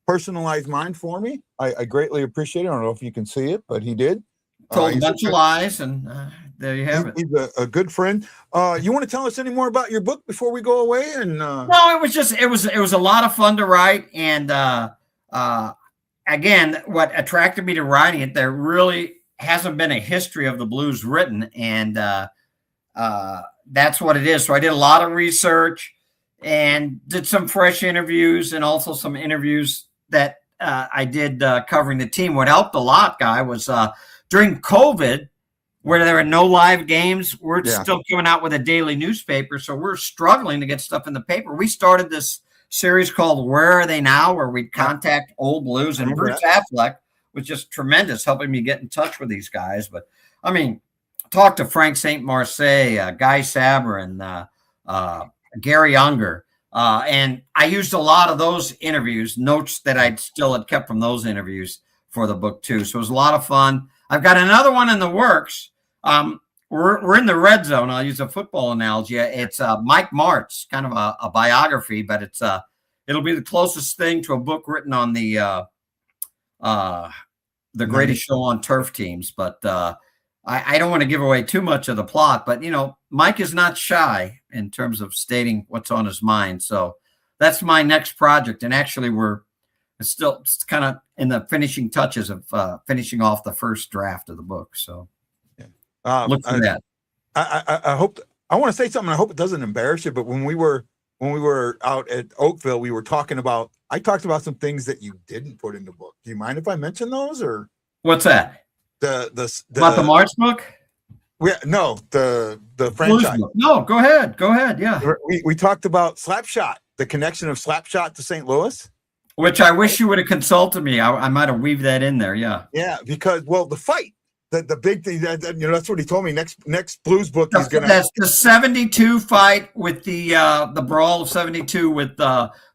personalized mine for me. I greatly appreciate it. I don't know if you can see it, but he did. Told a bunch of lies, and there you have it. He's a good friend. You want to tell us any more about your book before we go away? And no, it was a lot of fun to write, and again, what attracted me to writing it, there really hasn't been a history of the Blues written, and that's what it is. So I did a lot of research and did some fresh interviews, and also some interviews that I did covering the team. What helped a lot, Guy, was during COVID, where there were no live games, we're still coming out with a daily newspaper, so we're struggling to get stuff in the paper. We started this series called Where Are They Now, where we'd contact old Blues, and Bruce Affleck was just tremendous, helping me get in touch with these guys. But I mean, talk to Frank St. Marseille, Guy Saber, and Gary Unger. And I used a lot of those interviews, notes that I'd still had kept from those interviews for the book too. So it was a lot of fun. I've got another one in the works. We're in the red zone. I'll use a football analogy. It's Mike Martz, kind of a biography, but it'll be the closest thing to a book written on the greatest show on turf teams. But I don't want to give away too much of the plot. But Mike is not shy in terms of stating what's on his mind. So that's my next project. And actually, we're still kind of in the finishing touches of finishing off the first draft of the book. So look for that. I hope, I want to say something. I hope it doesn't embarrass you, but when we were out at Oakville, we were talking about, I talked about some things that you didn't put in the book. Do you mind if I mention those, or what's that? About the March book? No, the franchise. No, go ahead. Yeah. We talked about Slapshot, the connection of Slapshot to St. Louis. Which I wish you would have consulted me. I might have weaved that in there. Yeah. Yeah, because the fight, the big thing that that's what he told me. Next Blues book, he's gonna. That's the 72 fight with the brawl of 72 with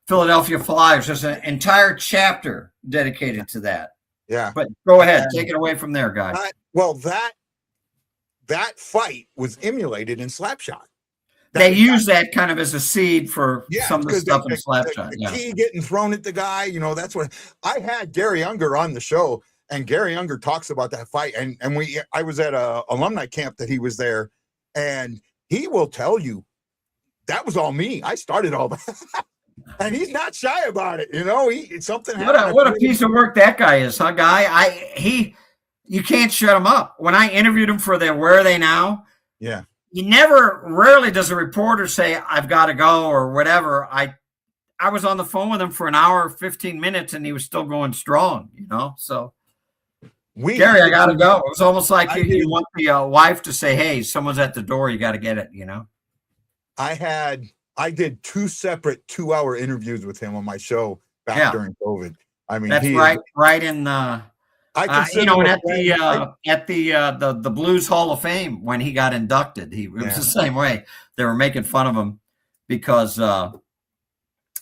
Philadelphia Flyers. There's an entire chapter dedicated to that. Yeah. But go ahead, take it away from there, guys. That fight was emulated in Slapshot. They use that kind of as a seed for some of the stuff in Slapshot. The key getting thrown at the guy, that's what I had Gary Unger on the show, and Gary Unger talks about that fight. And I was at a alumni camp that he was there, and he will tell you that was all me. I started all that. And he's not shy about it. Something. What a piece of work that guy is, huh, guy? You can't shut him up. When I interviewed him for Where Are They Now? Yeah. Rarely does a reporter say, I've got to go or whatever. I was on the phone with him for an hour, 15 minutes, and he was still going strong, So, Gary, I got to go. It was almost like you want the wife to say, hey, someone's at the door. You got to get it, I did 2 separate 2-hour interviews with him on my show back during COVID. I mean, that's right in the. At the Blues Hall of Fame when he got inducted, it was the same way. They were making fun of him because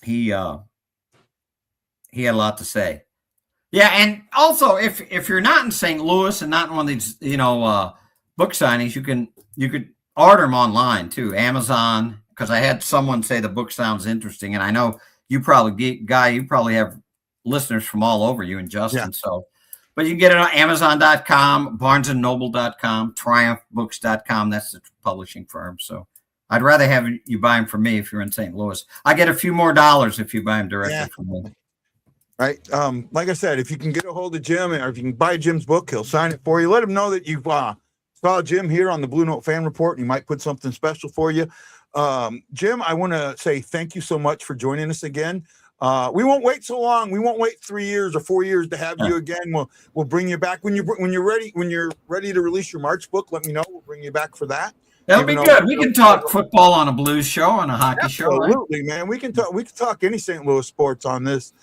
he had a lot to say. Yeah, and also if you're not in St. Louis and not in one of these book signings, you could order them online too, Amazon. Because I had someone say the book sounds interesting, and I know you probably have listeners from all over, you and Justin. Yeah. So. But you can get it on Amazon.com, BarnesandNoble.com, TriumphBooks.com. That's the publishing firm. So I'd rather have you buy them from me if you're in St. Louis. I get a few more dollars if you buy them directly from me. Right. Like I said, if you can get a hold of Jim, or if you can buy Jim's book, he'll sign it for you. Let him know that you saw Jim here on the BueNote Fan Report, and he might put something special for you. Jim, I want to say thank you so much for joining us again. We won't wait so long. We won't wait 3 years or 4 years to have you again. We'll bring you back when you're ready to release your March book. Let me know. We'll bring you back for that. That'll be good. We can talk football on a Blues show, on a hockey show. Absolutely, man. We can talk any St. Louis sports on this.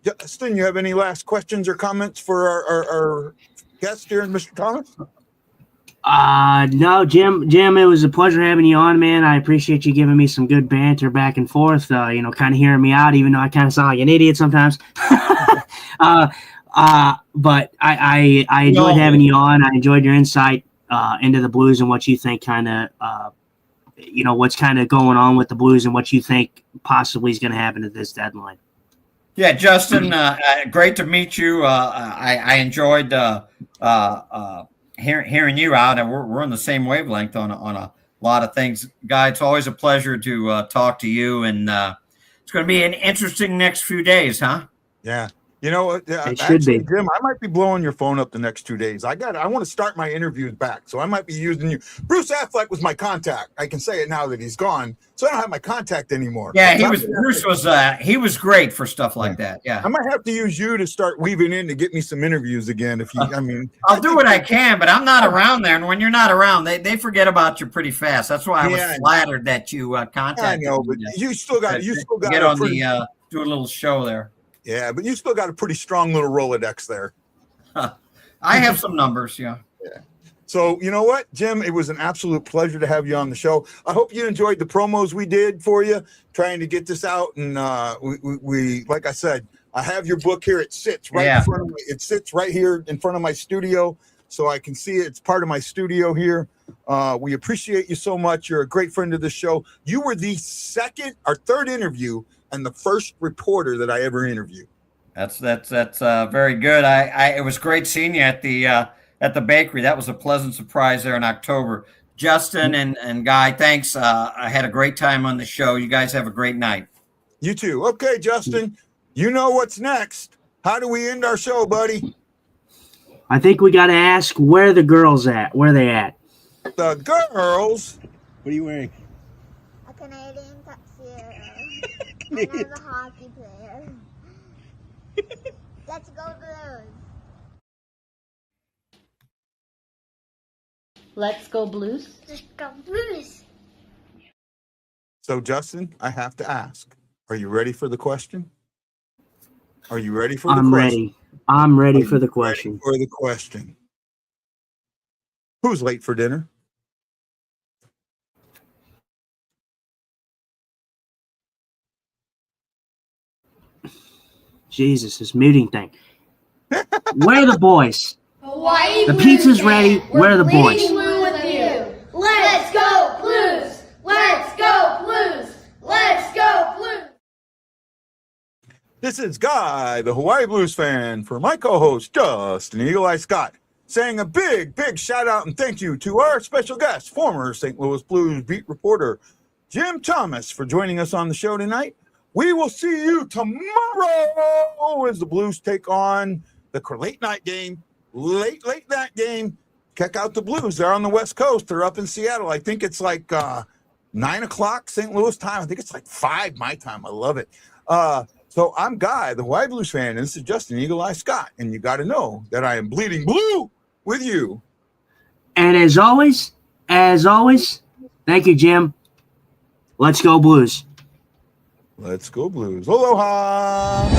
Justin, you have any last questions or comments for our guest here, Mr. Thomas? No, Jim, it was a pleasure having you on, man. I appreciate you giving me some good banter back and forth, kind of hearing me out, even though I kind of sound like an idiot sometimes. But I enjoyed having you on. I enjoyed your insight into the Blues and what you think kind of, what's kind of going on with the Blues and what you think possibly is going to happen at this deadline. Yeah, Justin, great to meet you. I enjoyed hearing you out, and we're on the same wavelength on a lot of things. Guy, it's always a pleasure to talk to you, and it's going to be an interesting next few days, huh? Yeah. Actually, Jim, I might be blowing your phone up the next 2 days. I want to start my interviews back, so I might be using you. Bruce Affleck was my contact. I can say it now that he's gone, so I don't have my contact anymore. Yeah, Bruce was great for stuff like that. Yeah, I might have to use you to start weaving in to get me some interviews again. I'll do what I can, but I'm not around there, and when you're not around, they forget about you pretty fast. That's why I was flattered that you contacted me. I know, but you still got get on do a little show there. Yeah, but you still got a pretty strong little Rolodex there. I have some numbers, yeah. So, you know what, Jim? It was an absolute pleasure to have you on the show. I hope you enjoyed the promos we did for you, trying to get this out. And we like I said, I have your book here. It sits in front of me. It sits right here in front of my studio, so I can see it. It's part of my studio here. We appreciate you so much. You're a great friend of the show. You were the second or third interview and the first reporter that I ever interviewed. That's very good. It was great seeing you at the bakery. That was a pleasant surprise there in October. Justin and Guy, thanks. I had a great time on the show. You guys have a great night. You too. Okay, Justin. You know what's next. How do we end our show, buddy? I think we got to ask where the girls at. Where they at? The girls. What are you wearing? A Canadian tuxedo. I'm a hockey player. Let's go Blues. Let's go Blues. Let's go Blues. So, Justin, I have to ask, are you ready for the question? Are you ready for the I'm question? ready. I'm ready Are for the you question. ready for the question. Who's late for dinner? Jesus, this muting thing. Where are the boys? Hawaii The Blues pizza's fan. ready. We're Where are the boys? bleeding blue with you. Let's go Blues. Let's go Blues. Let's go Blues. This is Guy, the Hawaii Blues fan, for my co-host, Justin Eagle Eye Scott, saying a big, big shout out and thank you to our special guest, former St. Louis Blues beat reporter, Jim Thomas, for joining us on the show tonight. We will see you tomorrow as the Blues take on the late night game, late night game. Check out the Blues. They're on the West Coast. They're up in Seattle. I think it's like 9 o'clock St. Louis time. I think it's like 5 my time. I love it. So I'm Guy, the Hawaii Blues fan, and this is Justin Eagle Eye Scott. And you got to know that I am bleeding blue with you. And as always, thank you, Jim. Let's go Blues. Let's go Blues. Aloha.